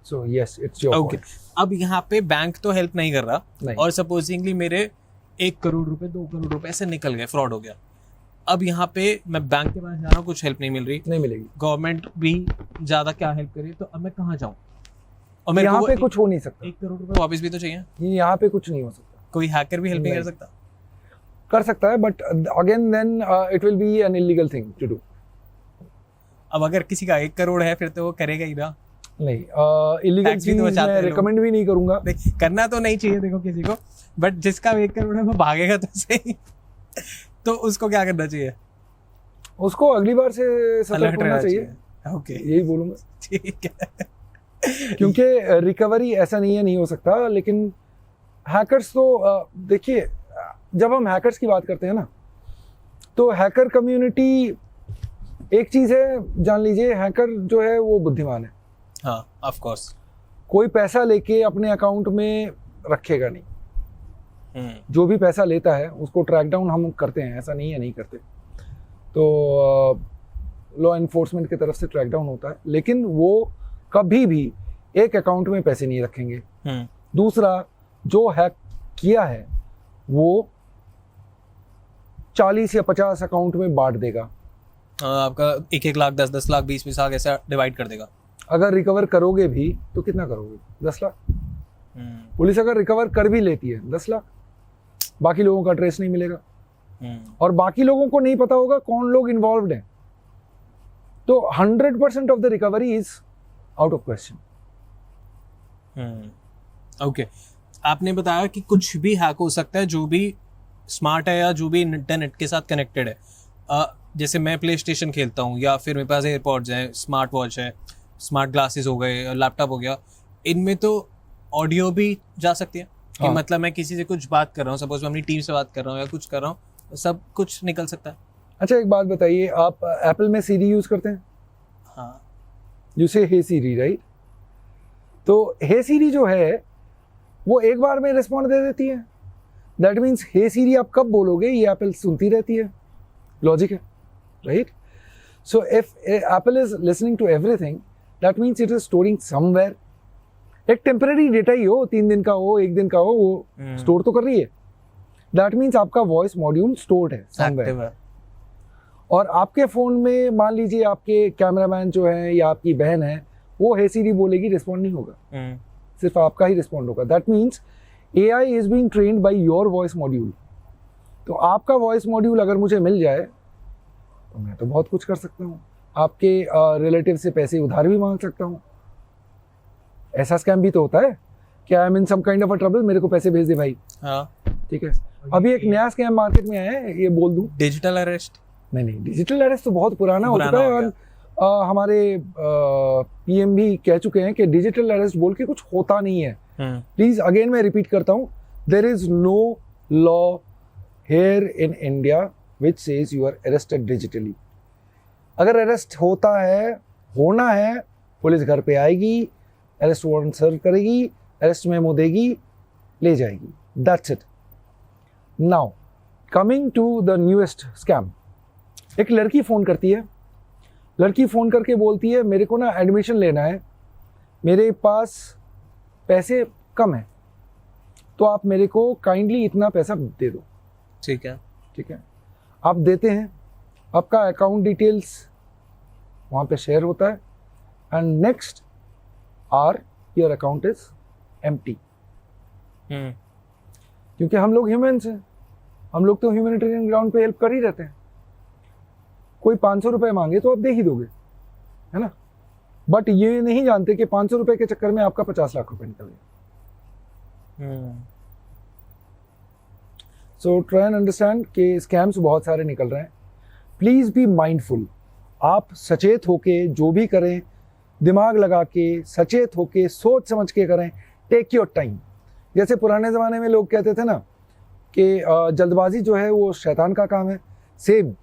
so yes it's your okay. अब यहाँ पे बैंक तो हेल्प नहीं कर रहा, नहीं। और सपोजिंगली मेरे 1 करोड़ रुपए 2 करोड़ रुपए ऐसे निकल गए, फ्रॉड हो गया। अब यहाँ पे मैं बैंक के पास जा रहा हूँ, कुछ हेल्प नहीं मिल रही, नहीं मिलेगी, गवर्नमेंट भी ज्यादा क्या हेल्प करे, तो अब मैं कहाँ जाऊँ? और मेरे यहाँ को पे कुछ हो नहीं सकता। 1 करोड़ रुपए वापस भी तो चाहिए। यहाँ पे कुछ नहीं हो सकता। कोई हैकर भी हेल्प नहीं कर सकता? कर सकता है, but again then it will be an illegal thing to do. अब अगर किसी का 1 करोड़ है फिर तो वो करेगा ही ना। नहीं, इलीगल चीज मैं रिकमेंड भी नहीं करूंगा। करना तो नहीं चाहिए देखो किसी को, बट जिसका 1 करोड़ है वो भागेगा तो सही। तो उसको क्या करना चाहिए? उसको अगली बार से सतर्क होना चाहिए। ओके, यही बोलूंगा। ठीक है। क्योंकि रिकवरी ऐसा नहीं हो सकता, लेकिन हैकर्स तो देखिए, जब हम हैकर्स की बात करते हैं ना, तो हैकर कम्युनिटी एक चीज है, जान लीजिए, हैकर जो है वो बुद्धिमान है। हाँ, ऑफ कोर्स। कोई पैसा लेके अपने अकाउंट में रखेगा नहीं। जो भी पैसा लेता है उसको ट्रैक डाउन हम करते हैं, ऐसा नहीं है नहीं करते। तो लॉ एनफोर्समेंट की तरफ से ट्रैक डाउन होता है, लेकिन वो कभी भी एक अकाउंट में पैसे नहीं रखेंगे। दूसरा, जो हैक किया है वो 40 या 50 अकाउंट में बांट देगा। आपका 1-1 लाख 10-10 लाख 20-20 लाख ऐसा डिवाइड कर देगा। अगर रिकवर करोगे भी तो कितना करोगे? 10 लाख। पुलिस अगर रिकवर कर भी लेती है 10 लाख, बाकी लोगों का ट्रेस नहीं मिलेगा, और बाकी लोगों को नहीं पता होगा कौन लोग इन्वॉल्व्ड हैं। तो 100% of the recovery is out of question. Okay, आपने बताया कि कुछ भी हैक हो सकता है जो भी स्मार्ट है या जो भी इंटरनेट के साथ कनेक्टेड है। जैसे मैं प्ले स्टेशन खेलता हूँ, या फिर मेरे पास एयरपॉड्स हैं, स्मार्ट वॉच है, स्मार्ट ग्लासेस हो गए, लैपटॉप हो गया, इनमें तो ऑडियो भी जा सकती है कि हाँ। मतलब मैं किसी से कुछ बात कर रहा हूँ, सपोज मैं अपनी टीम से बात कर रहा हूँ या कुछ कर रहा हूँ, तो सब कुछ निकल सकता है। अच्छा, एक बात बताइए, आप एप्पल में सीरी यूज करते हैं? हाँ। यू से हे सीरी, राइट? तो हे सीरी जो है वो एक बार में रिस्पॉन्ड दे देती है। दैट मीन्स हे सीरी आप कब बोलोगे ये एप्पल सुनती रहती है। लॉजिक है, right? So if Apple is listening to everything, that means it is storing somewhere, एक टेम्पररी डेटा ही हो, 3 दिन का हो, 1 दिन का हो, वो स्टोर तो कर रही है। दैट मीन्स आपका वॉइस मॉड्यूल स्टोर्ड है somewhere। और आपके फोन में मान लीजिए आपके कैमरामैन जो है या आपकी बहन है, वो हे सीरी बोलेगी, रिस्पॉन्ड नहीं होगा, सिर्फ आपका ही रिस्पॉन्ड होगा। That means AI is being trained by your voice module. तो आपका वॉइस मॉड्यूल अगर मुझे मिल जाए तो मैं तो बहुत कुछ कर सकता हूँ। आपके रिलेटिव से पैसे उधार भी मांग सकता हूँ। ऐसा स्कैम भी तो होता है कि I am in some kind of a trouble, मेरे को पैसे भेज दे भाई। ठीक है, अभी एक नया स्कैम मार्केट में आया है, ये बोल दूं, डिजिटल अरेस्ट। नहीं, डिजिटल अरेस्ट तो बहुत पुराना हो चुका है। और हमारे PM भी कह चुके हैं कि डिजिटल अरेस्ट बोल के कुछ होता नहीं है। प्लीज अगेन मैं रिपीट करता हूँ, there is no law here in India which says you are arrested digitally. अगर अरेस्ट होता है, होना है, पुलिस घर पे आएगी, अरेस्ट वारंट सर्व करेगी, अरेस्ट मेमो देगी, ले जाएगी, that's it. Now coming to the newest scam. एक लड़की फ़ोन करती है, लड़की फ़ोन करके बोलती है मेरे को ना एडमिशन लेना है, मेरे पास पैसे कम है, तो आप मेरे को काइंडली इतना पैसा दे दो। ठीक है, ठीक है, आप देते हैं, आपका अकाउंट डिटेल्स वहाँ पे शेयर होता है, and next are your account is empty. क्योंकि हम लोग ह्यूमंस हैं, हम लोग तो ह्यूमैनिटेरियन ग्राउंड पे हेल्प कर ही रहते हैं। कोई 500 रुपये मांगे तो आप दे ही दोगे, है ना। बट ये नहीं जानते कि 500 रुपये के चक्कर में आपका 50 लाख रुपए निकल गए। सो ट्राई एंड अंडरस्टैंड कि स्कैम्स बहुत सारे निकल रहे हैं। Please be mindful. आप सचेत होके जो भी करें, दिमाग लगा के, सचेत होके, सोच समझ के करें। Take your time. जैसे पुराने ज़माने में लोग कहते थे ना कि जल्दबाजी जो है वो शैतान का काम है, सेम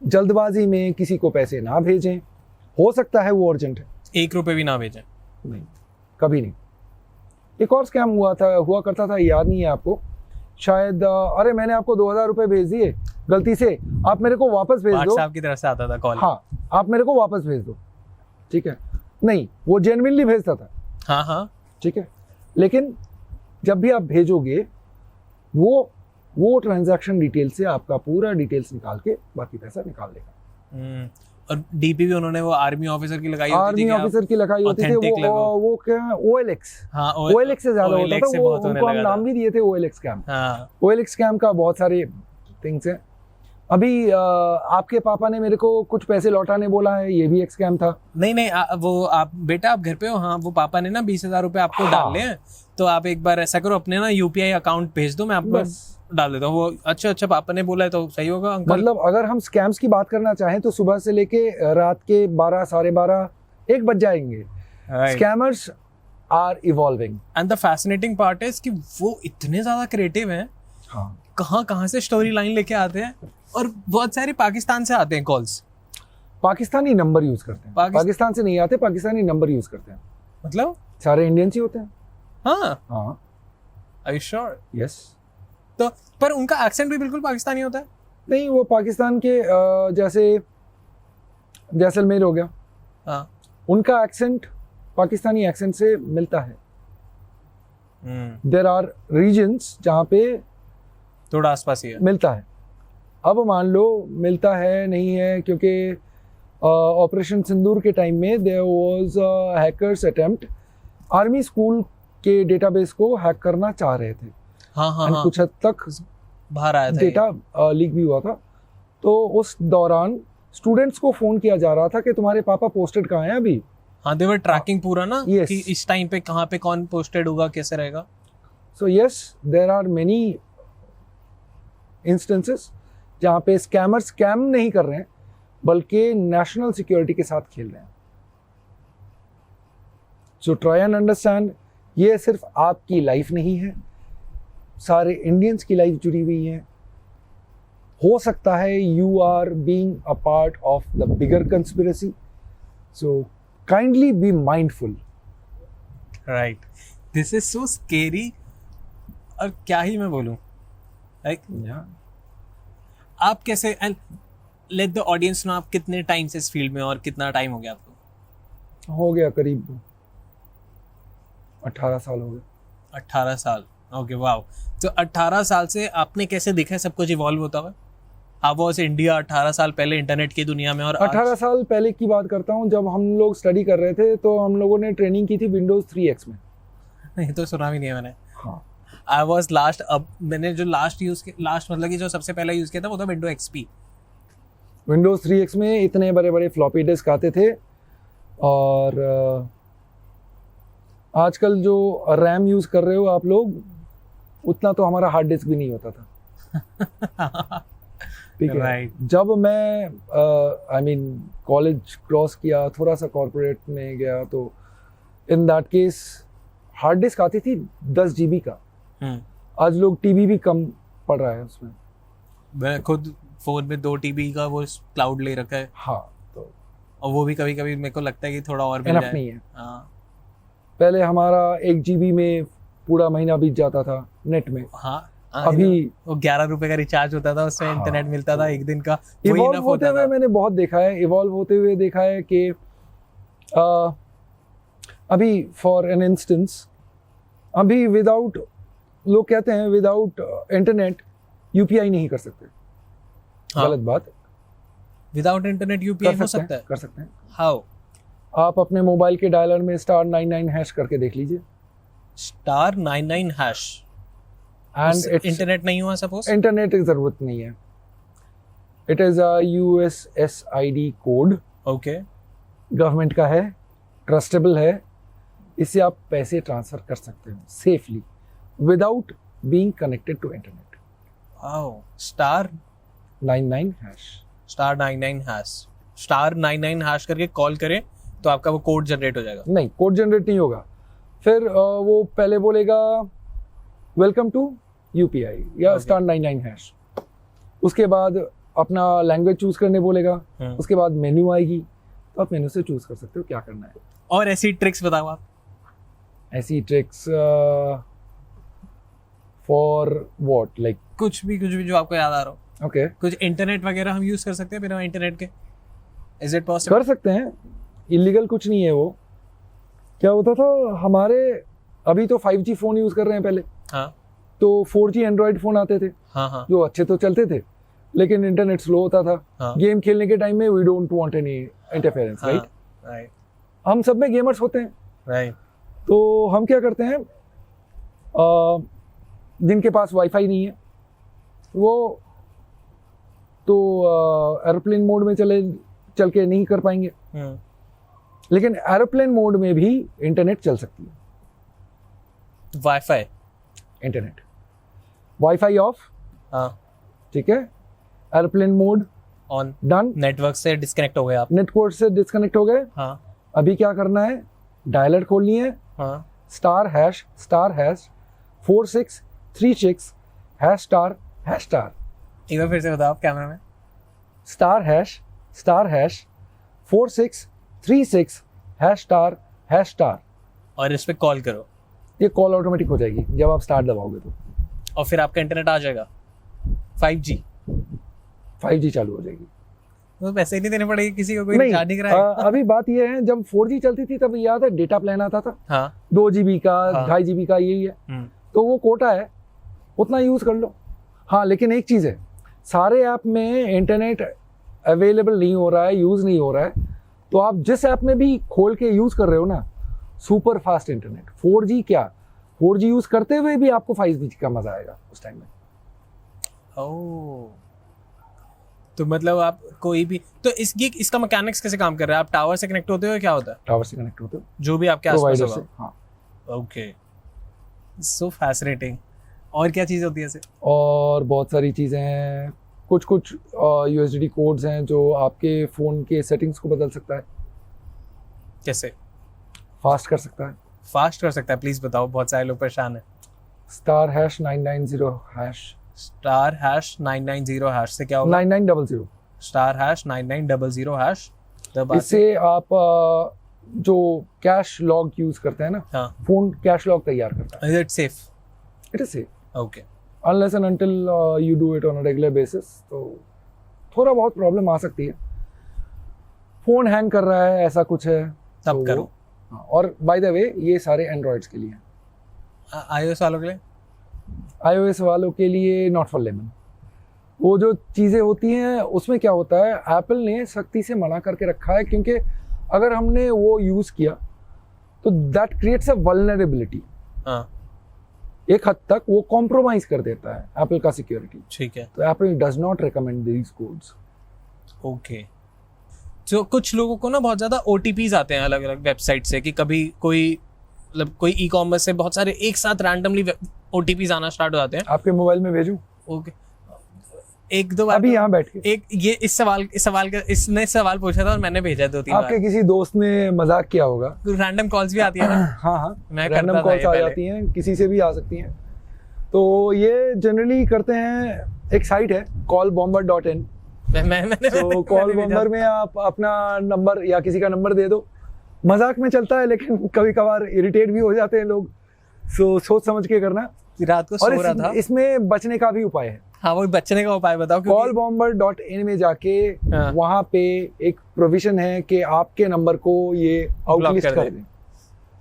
जल्दबाजी में किसी को पैसे ना भेजें। हो सकता है वो अर्जेंट है, 1 रुपए भी ना भेजें। नहीं, कभी नहीं। एक और स्कैम हुआ करता था, याद नहीं है आपको शायद। अरे मैंने आपको 2000 रुपये भेज दिए गलती से, आप मेरे को वापस भेज दो। व्हाट्सएप की तरफ से आता था कॉल। हाँ, आप मेरे को वापस भेज दो। ठीक है, नहीं, वो जेन्युइनली भेजता था। हाँ, ठीक है, लेकिन जब भी आप भेजोगे वो ट्रांजैक्शन डिटेल से आपका पूरा डिटेल्स निकाल के बाकी पैसा निकाल देगा। और डीपी भी उन्होंने वो आर्मी ऑफिसर की लगाई होती थी। आर्मी ऑफिसर की लगाई होती थी। वो क्या OLX। हाँ, OLX से ज्यादा होता था वो, उनको हम नाम भी दिए थे OLX स्कैम। हाँ, OLX स्कैम का बहुत सारे थिंग्स हैं। अभी आपके पापा ने मेरे को कुछ पैसे लौटाने बोला है, ये भी एक स्कैम था। नहीं, वो आप बेटा आप घर पे हो। हाँ, वो पापा ने ना 20,000 रुपए आपको डालने हैं, तो आप एक बार ऐसा करो, अपने ना UPI अकाउंट भेज दो, मैं आपको डाल देता हूँ। वो अच्छा पापा ने बोला है तो सही होगा अंकल। मतलब अगर हम स्कैम्स की बात करना चाहें तो सुबह से लेके रात के 12, साढ़े 12, 1 बज जाएंगे। Scammers are evolving and the fascinating part is कि वो इतने ज्यादा क्रिएटिव हैं। हाँ, कहाँ से स्टोरी लाइन लेके आते हैं, और बहुत सारे पाकिस्तान से आते हैं कॉल्स। पाकिस्तानी नंबर यूज करते हैं। पाकिस्तान से नहीं आते, पाकिस्तानी नंबर यूज करते हैं। मतलब सारे इंडियंस ही होते हैं। हाँ, आर यू श्योर? यस। तो पर उनका एक्सेंट भी बिल्कुल पाकिस्तानी होता है। नहीं, वो पाकिस्तान के जैसे जैसलमेर हो गया, हाँ, उनका एक्सेंट पाकिस्तानी एक्सेंट से मिलता है। देयर आर रीजन्स जहाँ पे थोड़ा आसपास ही है, मिलता है। अब मान लो मिलता है नहीं है, क्योंकि ऑपरेशन सिंदूर के टाइम में there was hackers attempt, army school के डेटाबेस को हैक करना चाह रहे थे। हाँ, कुछ हद तक बाहर आया था, डेटा लीक भी हुआ था। तो उस दौरान स्टूडेंट्स को फोन किया जा रहा था कि तुम्हारे पापा पोस्टेड कहाँ हैं अभी। हाँ, दे वर ट्रैकिंग पूरा ना, yes. कि इस टाइम पे कहाँ पे कौन पोस्टेड होगा, कैसे रहेगा। So yes, there are many instances जहाँ पे स्कैमर स्कैम नहीं कर रहे हैं, बल्कि नेशनल सिक्योरिटी के साथ खेल रहे हैं। सो ट्राई एंड अंडरस्टैंड, ये सिर्फ आपकी लाइफ नहीं है, सारे इंडियंस की लाइफ जुड़ी हुई है। हो सकता है you are being a part of the bigger conspiracy, so kindly be mindful. Right, this is so scary. और क्या ही मैं बोलूं, लाइक आप कैसे, and let the audience know, आप कितने टाइम से इस फील्ड में, और कितना टाइम हो गया आपको? हो गया करीब 18 साल हो गए। 18 साल, ओके वाओ। तो 18 साल से आपने कैसे देखा है सब कुछ इवॉल्व होता हुआ? हाउ वाज इंडिया 18 साल पहले इंटरनेट की दुनिया में और 18 साल पहले की बात करता हूँ, जब हम लोग स्टडी कर रहे थे तो हम लोगों ने ट्रेनिंग की थी विंडोज 3X में। ये तो सुना भी नहीं है मैंने। हाँ, आई वाज लास्ट, अब मैंने जो लास्ट मतलब कि जो सबसे पहला यूज किया था वो था विंडो एक्सपी। विंडोज 3X में इतने बड़े बड़े फ्लॉपी डिस्क आते थे, और आजकल जो रैम यूज कर रहे हो आप लोग, उतना तो हमारा हार्ड डिस्क भी नहीं होता था। ठीक है। Right. जब मैं कॉलेज क्रॉस किया, थोड़ा सा कॉर्पोरेट में गया, तो in that case hard disk आती थी 10 GB का। आज लोग टीबी भी कम पड़ रहा है उसमें। मैं खुद फोन में 2 TB का वो क्लाउड ले रखा है। हाँ, तो और वो भी कभी कभी मेरे को लगता है कि थोड़ा और मिल इनफ जाए। नहीं है। हाँ पहले हमारा 1 GB में पूरा महीना बीत जाता था नेट में। हाँ। अभी वो 11 रुपए का रिचार्ज होता था, उसमें हाँ, इंटरनेट मिलता था 1 दिन का। वही इवॉल्व enough होते होता हुए था। मैंने बहुत देखा है, इवॉल्व होते हुए देखा है कि अभी फॉर एन इंस्टेंस, अभी विदाउट, लोग कहते हैं विदाउट इंटरनेट यूपीआई नहीं कर सकते। हाँ। गलत बात। विदाउट इंटरनेट कर यूपीआई हो सकते सकता हैं, है? कर सकते हैं। हाउ? आप अपने मोबाइल के डायलर में *99# करके देख लीजिए, *99#। एंड इंटरनेट नहीं हुआ सपोज? इंटरनेट की जरूरत नहीं है। It is a USSID code, okay. Government का है, ट्रस्टेबल है। इससे आप पैसे ट्रांसफर कर सकते हो safely without being connected to internet. Wow. *99#। *99# करके कॉल करें तो आपका वो कोड जनरेट हो जाएगा? नहीं, कोड जनरेट नहीं होगा। फिर वो पहले बोलेगा वेलकम टू UPI या Okay. *99#। उसके बाद अपना लैंग्वेज चूज करने बोलेगा। उसके बाद मेन्यू आएगी, तो आप मेन्यू से चूज कर सकते हो क्या करना है। और ऐसी ट्रिक्स बताओ आप। ऐसी ट्रिक्स फॉर व्हाट, लाइक? कुछ भी जो आपको याद आ रहा हो। ओके, कुछ इंटरनेट वगैरह हम यूज कर सकते हैं बिना इंटरनेट के? Is it possible? कर सकते हैं, इलीगल कुछ नहीं है वो। क्या होता था हमारे, अभी तो 5G फोन यूज कर रहे हैं, पहले हाँ तो 4G एंड्रॉइड फोन आते थे हाँ हाँ जो अच्छे तो चलते थे, लेकिन इंटरनेट स्लो होता था। हाँ। गेम खेलने के टाइम में we don't want any interference, right? Right हम सब में गेमर्स होते हैं, राइट। तो हम क्या करते हैं, जिनके पास वाईफाई नहीं है वो तो एरोप्लेन मोड में चल के नहीं कर पाएंगे, लेकिन एरोप्लेन मोड में भी इंटरनेट चल सकती है। वाईफाई, इंटरनेट, वाईफाई ऑफ, हाँ, ठीक है, aeroplane mode on, done, network से डिस्कनेक्ट हो गए आप। नेटवर्क से डिस्कनेक्ट हो गए। हाँ अभी क्या करना है, डायलर खोलनी है, हाँ *#* 4636 #*#. एक बार फिर से बताओ आप कैमरा में। *#* 4636 #*#. और इस पे कॉल करो ये कॉल ऑटोमेटिक हो जाएगी जब आप स्टार्ट दबाओगे तो और फिर आपका इंटरनेट आ जाएगा 5G। 5G चालू हो जाएगी। तो पैसे ही नहीं देने पड़ेंगे किसी को, कोई नहीं, रिचार्ज नहीं कराएगा। अभी बात ये है, जब 4G चलती थी तब याद है डेटा प्लान आता था हाँ 2 GB का, हाँ। 2.5 GB का, यही है। तो वो कोटा है, उतना यूज कर लो। हाँ, लेकिन एक चीज है, सारे ऐप में इंटरनेट अवेलेबल नहीं हो रहा है, यूज नहीं हो रहा है, तो आप जिस ऐप में भी खोल के यूज कर रहे हो ना, सुपर फास्ट इंटरनेट, 4G क्या, 4G यूज करते हुए भी आपको 5G का मजा आएगा उस टाइम में। ओह, तो मतलब आप कोई भी, तो इसका मैकेनिक्स कैसे काम कर रहा है? आप टावर से कनेक्ट होते हो, क्या होता है? टावर से कनेक्ट होते हो, जो भी आपके आसपास प्रोवाइडर से। होगा। हाँ, ओके, सो फैसिनेटिंग। और क्या चीज होती है ऐसे? और बहुत सारी चीजें हैं, कुछ USSD कोड्स हैं जो आपके फोन के सेटिंग्स को बदल सकता है, कैसे फास्ट कर सकता है। फास्ट कर सकता है? प्लीज बताओ, बहुत सारे लोग परेशान है। *#990# *#990# से क्या होगा? 9900। *#990# तब इससे आप जो कैश लॉग यूज करते हैं ना, हाँ, फोन कैश लॉग तैयार करता इज इट सेफ? है। It is safe okay, unless and until you do it on a regular basis, तो थोड़ा बहुत प्रॉब्लम आ सकती है। फोन हैंग कर रहा है, ऐसा कुछ है, तब तो करो। हाँ, और बाय द वे ये सारे एंड्रॉइड्स के लिए हैं। iOS वालों के लिए iOS वालों के लिए नॉट फॉर लेमन। वो जो चीज़ें होती हैं उसमें क्या होता है, एप्पल ने सख्ती से मना करके रखा है, क्योंकि अगर हमने वो यूज़ किया तो दैट क्रिएट्स अ वल्नरेबिलिटी। हाँ एक हद तक वो कॉम्प्रोमाइज कर देता है एप्पल का सिक्योरिटी। ठीक है, तो Apple does not recommend these codes. Okay. तो कुछ लोगों को ना बहुत ज़्यादा OTPs आते हैं अलग अलग वेबसाइट से, कि कभी कोई मतलब कोई ई-कॉमर्स से बहुत सारे एक साथ रैंडमली OTPs आना स्टार्ट हो जाते हैं। आपके मोबाइल में भेजूं ओके, एक दो बार अभी यहाँ बैठ के? एक ये इस सवाल का इसने सवाल पूछा था और मैंने भेजा 2-3 बार। आपके किसी दोस्त ने मजाक किया होगा। रैंडम कॉल्स भी आती है ना। हाँ हाँ, मैं रैंडम करता था कॉल्स ये आ पहले। जाती हैं, किसी से भी आ सकती हैं। तो ये जनरली करते हैं, एक साइट है callbomber.in। मैंने तो कॉल बॉम्बर में आप अपना नंबर या किसी का नंबर दे दो। मजाक में चलता है, लेकिन कभी कभार इरिटेट भी हो जाते हैं लोग, सो सोच समझ के करना। रात को और सो रहा था। इसमें बचने का भी उपाय है। हाँ, वो बचने का उपाय बताओ। callbomber.in में जाके हाँ। वहाँ पे एक प्रोविजन है कि आपके नंबर को ये आउटलिस्ट कर कर दे। दें।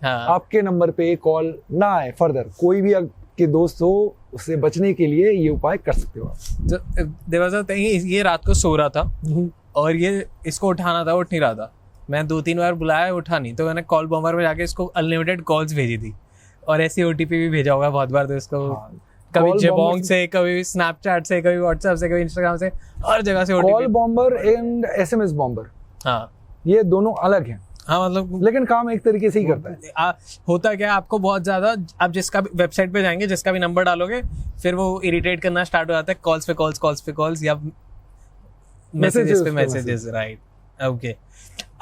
हाँ, आपके नंबर पे कॉल ना आए फर्दर। कोई भी आपके दोस्त हो, उससे बचने के लिए ये उपाय कर सकते हो आप। देवाजा ये रात को सो रहा था और ये इसको उठाना था, उठ नहीं रहा था। मैं 2-3 बार बुलाया, उठा नहीं, तो मैंने कॉल बॉम्बर में जाके इसको अनलिमिटेड कॉल्स भेजी थी और ऐसी OTP भी भेजा होगा बहुत बार। तो इसको हाँ, कभी Call जेबोंग Bomber से, कभी स्नैपचैट से, कभी व्हाट्सएप से, कभी इंस्टाग्राम से, हर जगह से call OTP। Bomber and SMS bomber, हाँ ये दोनों अलग हैं, हाँ, मतलब लेकिन काम एक तरीके से ही करता है। होता क्या है, आपको बहुत ज्यादा, आप जिसका भी वेबसाइट पे जाएंगे, जिसका भी नंबर डालोगे, फिर वो इरिटेट करना स्टार्ट हो जाता है, कॉल्स पे कॉल्स या मैसेजेस पे messages. Right, okay.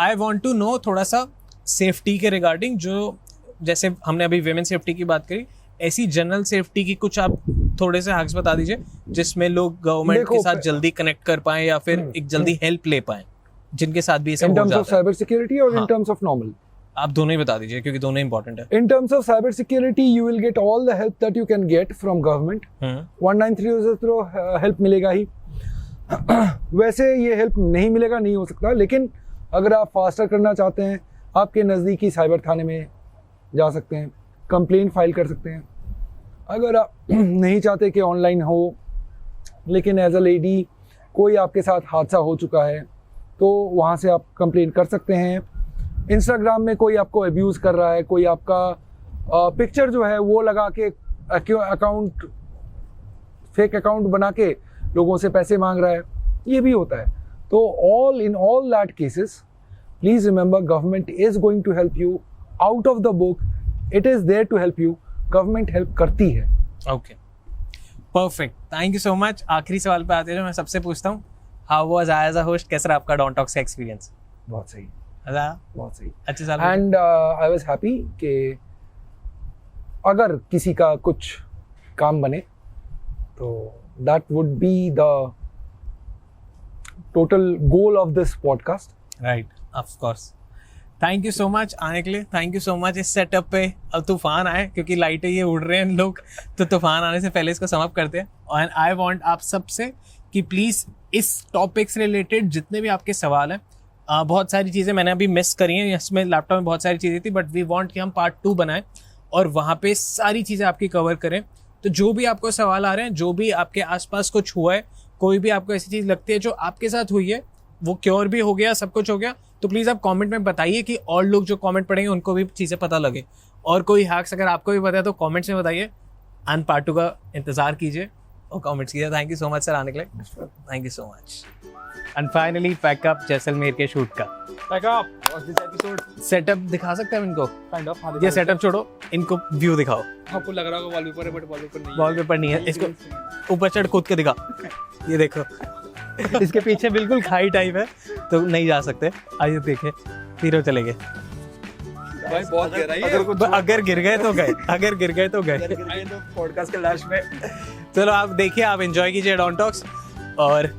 I want to know थोड़ा सा सेफ्टी के रिगार्डिंग, जो जैसे हमने अभी विमेन सेफ्टी की बात करी, ऐसी जनरल सेफ्टी की कुछ आप थोड़े से हैक्स बता दीजिए जिसमें लोग गवर्नमेंट के साथ जल्दी कनेक्ट कर पाए या फिर एक जल्दी हेल्प ले पाए, जिनके साथ भी ऐसा इन हो टर्म्स ऑफ जाता है। साइबर सिक्योरिटी और इन हाँ। Terms of normal. आप दोनों ही बता दीजिए क्योंकि दोनों इंपॉर्टेंट है। In terms of cyber security, you will get all the help that you can get from government. 193 तो हेल्प मिलेगा ही। वैसे ये हेल्प नहीं मिलेगा, नहीं हो सकता, लेकिन अगर आप फास्टर करना चाहते हैं, आपके नज़दीकी साइबर थाने में जा सकते हैं, कंप्लेन फाइल कर सकते हैं। अगर आप नहीं चाहते कि ऑनलाइन हो, लेकिन एज अ लेडी कोई आपके साथ हादसा हो चुका है, तो वहाँ से आप कंप्लेन कर सकते हैं। इंस्टाग्राम में कोई आपको अब्यूज़ कर रहा है, कोई आपका पिक्चर जो है वो लगा के अकाउंट, फेक अकाउंट बना के लोगों से पैसे मांग रहा है, ये भी होता है। तो in all that cases, please remember government is going to help you out of the book. It is there to help you. Government help करती है। Okay, perfect, thank you so much. आखिरी सवाल पे आते हैं जो मैं सबसे पूछता हूँ, how was I as a host? कैसा रहा आपका डॉन टॉक्स का एक्सपीरियंस? बहुत सही, बहुत सही। अच्छे साल। एंड आई वाज हैप्पी कि अगर किसी का कुछ काम बने तो that would be the total goal of this podcast. Right, of course. Thank you so much आने के लिए। Thank you so much. इस सेटअप पे अब तूफान आए, क्योंकि लाइटें ये उड़ रहे हैं लोग, तो तूफान आने से पहले इसको समाप्त करते हैं। और आई वांट आप सबसे कि प्लीज़ इस टॉपिक से रिलेटेड जितने भी आपके सवाल हैं, बहुत सारी चीज़ें मैंने अभी मिस करी हैं, इसमें लैपटॉप में बहुत सारी चीज़ें थी, बट वी वांट कि हम पार्ट 2 बनाएं और वहाँ पे सारी चीज़ें आपकी कवर करें। तो जो भी आपको सवाल आ रहे हैं, जो भी आपके आसपास कुछ हुआ है, कोई भी आपको ऐसी चीज़ लगती है जो आपके साथ हुई है, वो क्योर भी हो गया, सब कुछ हो गया, तो प्लीज़ आप कमेंट में बताइए कि और लोग जो कमेंट पढ़ेंगे उनको भी चीज़ें पता लगे। और कोई हैक्स अगर आपको भी पता है तो कमेंट्स में बताइए, एंड पार्ट 2 का इंतज़ार कीजिए और कमेंट्स कीजिए। Thank you so much sir आने के लिए। Thank you so much. And finally pack up Jaisalmer के शूट का सेटअप दिखा सकते हैं इनको? ये सेटअप छोड़ो, इनको व्यू दिखाओ। आपको लग रहा होगा वॉलपेपर है, बट वॉलपेपर नहीं है। वॉलपेपर नहीं है, इसको ऊपर चढ़ कूद के दिखा। ये देखो, इसके पीछे बिल्कुल खाई टाइप है, तो नहीं जा सकते। आइए देखें, फिर चले गए। भाई बहुत गहराई है। अगर गिर गए तो गए, अगर गिर गए तो गए। पॉडकास्ट के लास्ट में चलो आप देखिए, आप एंजॉय कीजिए डॉन टॉक्स, और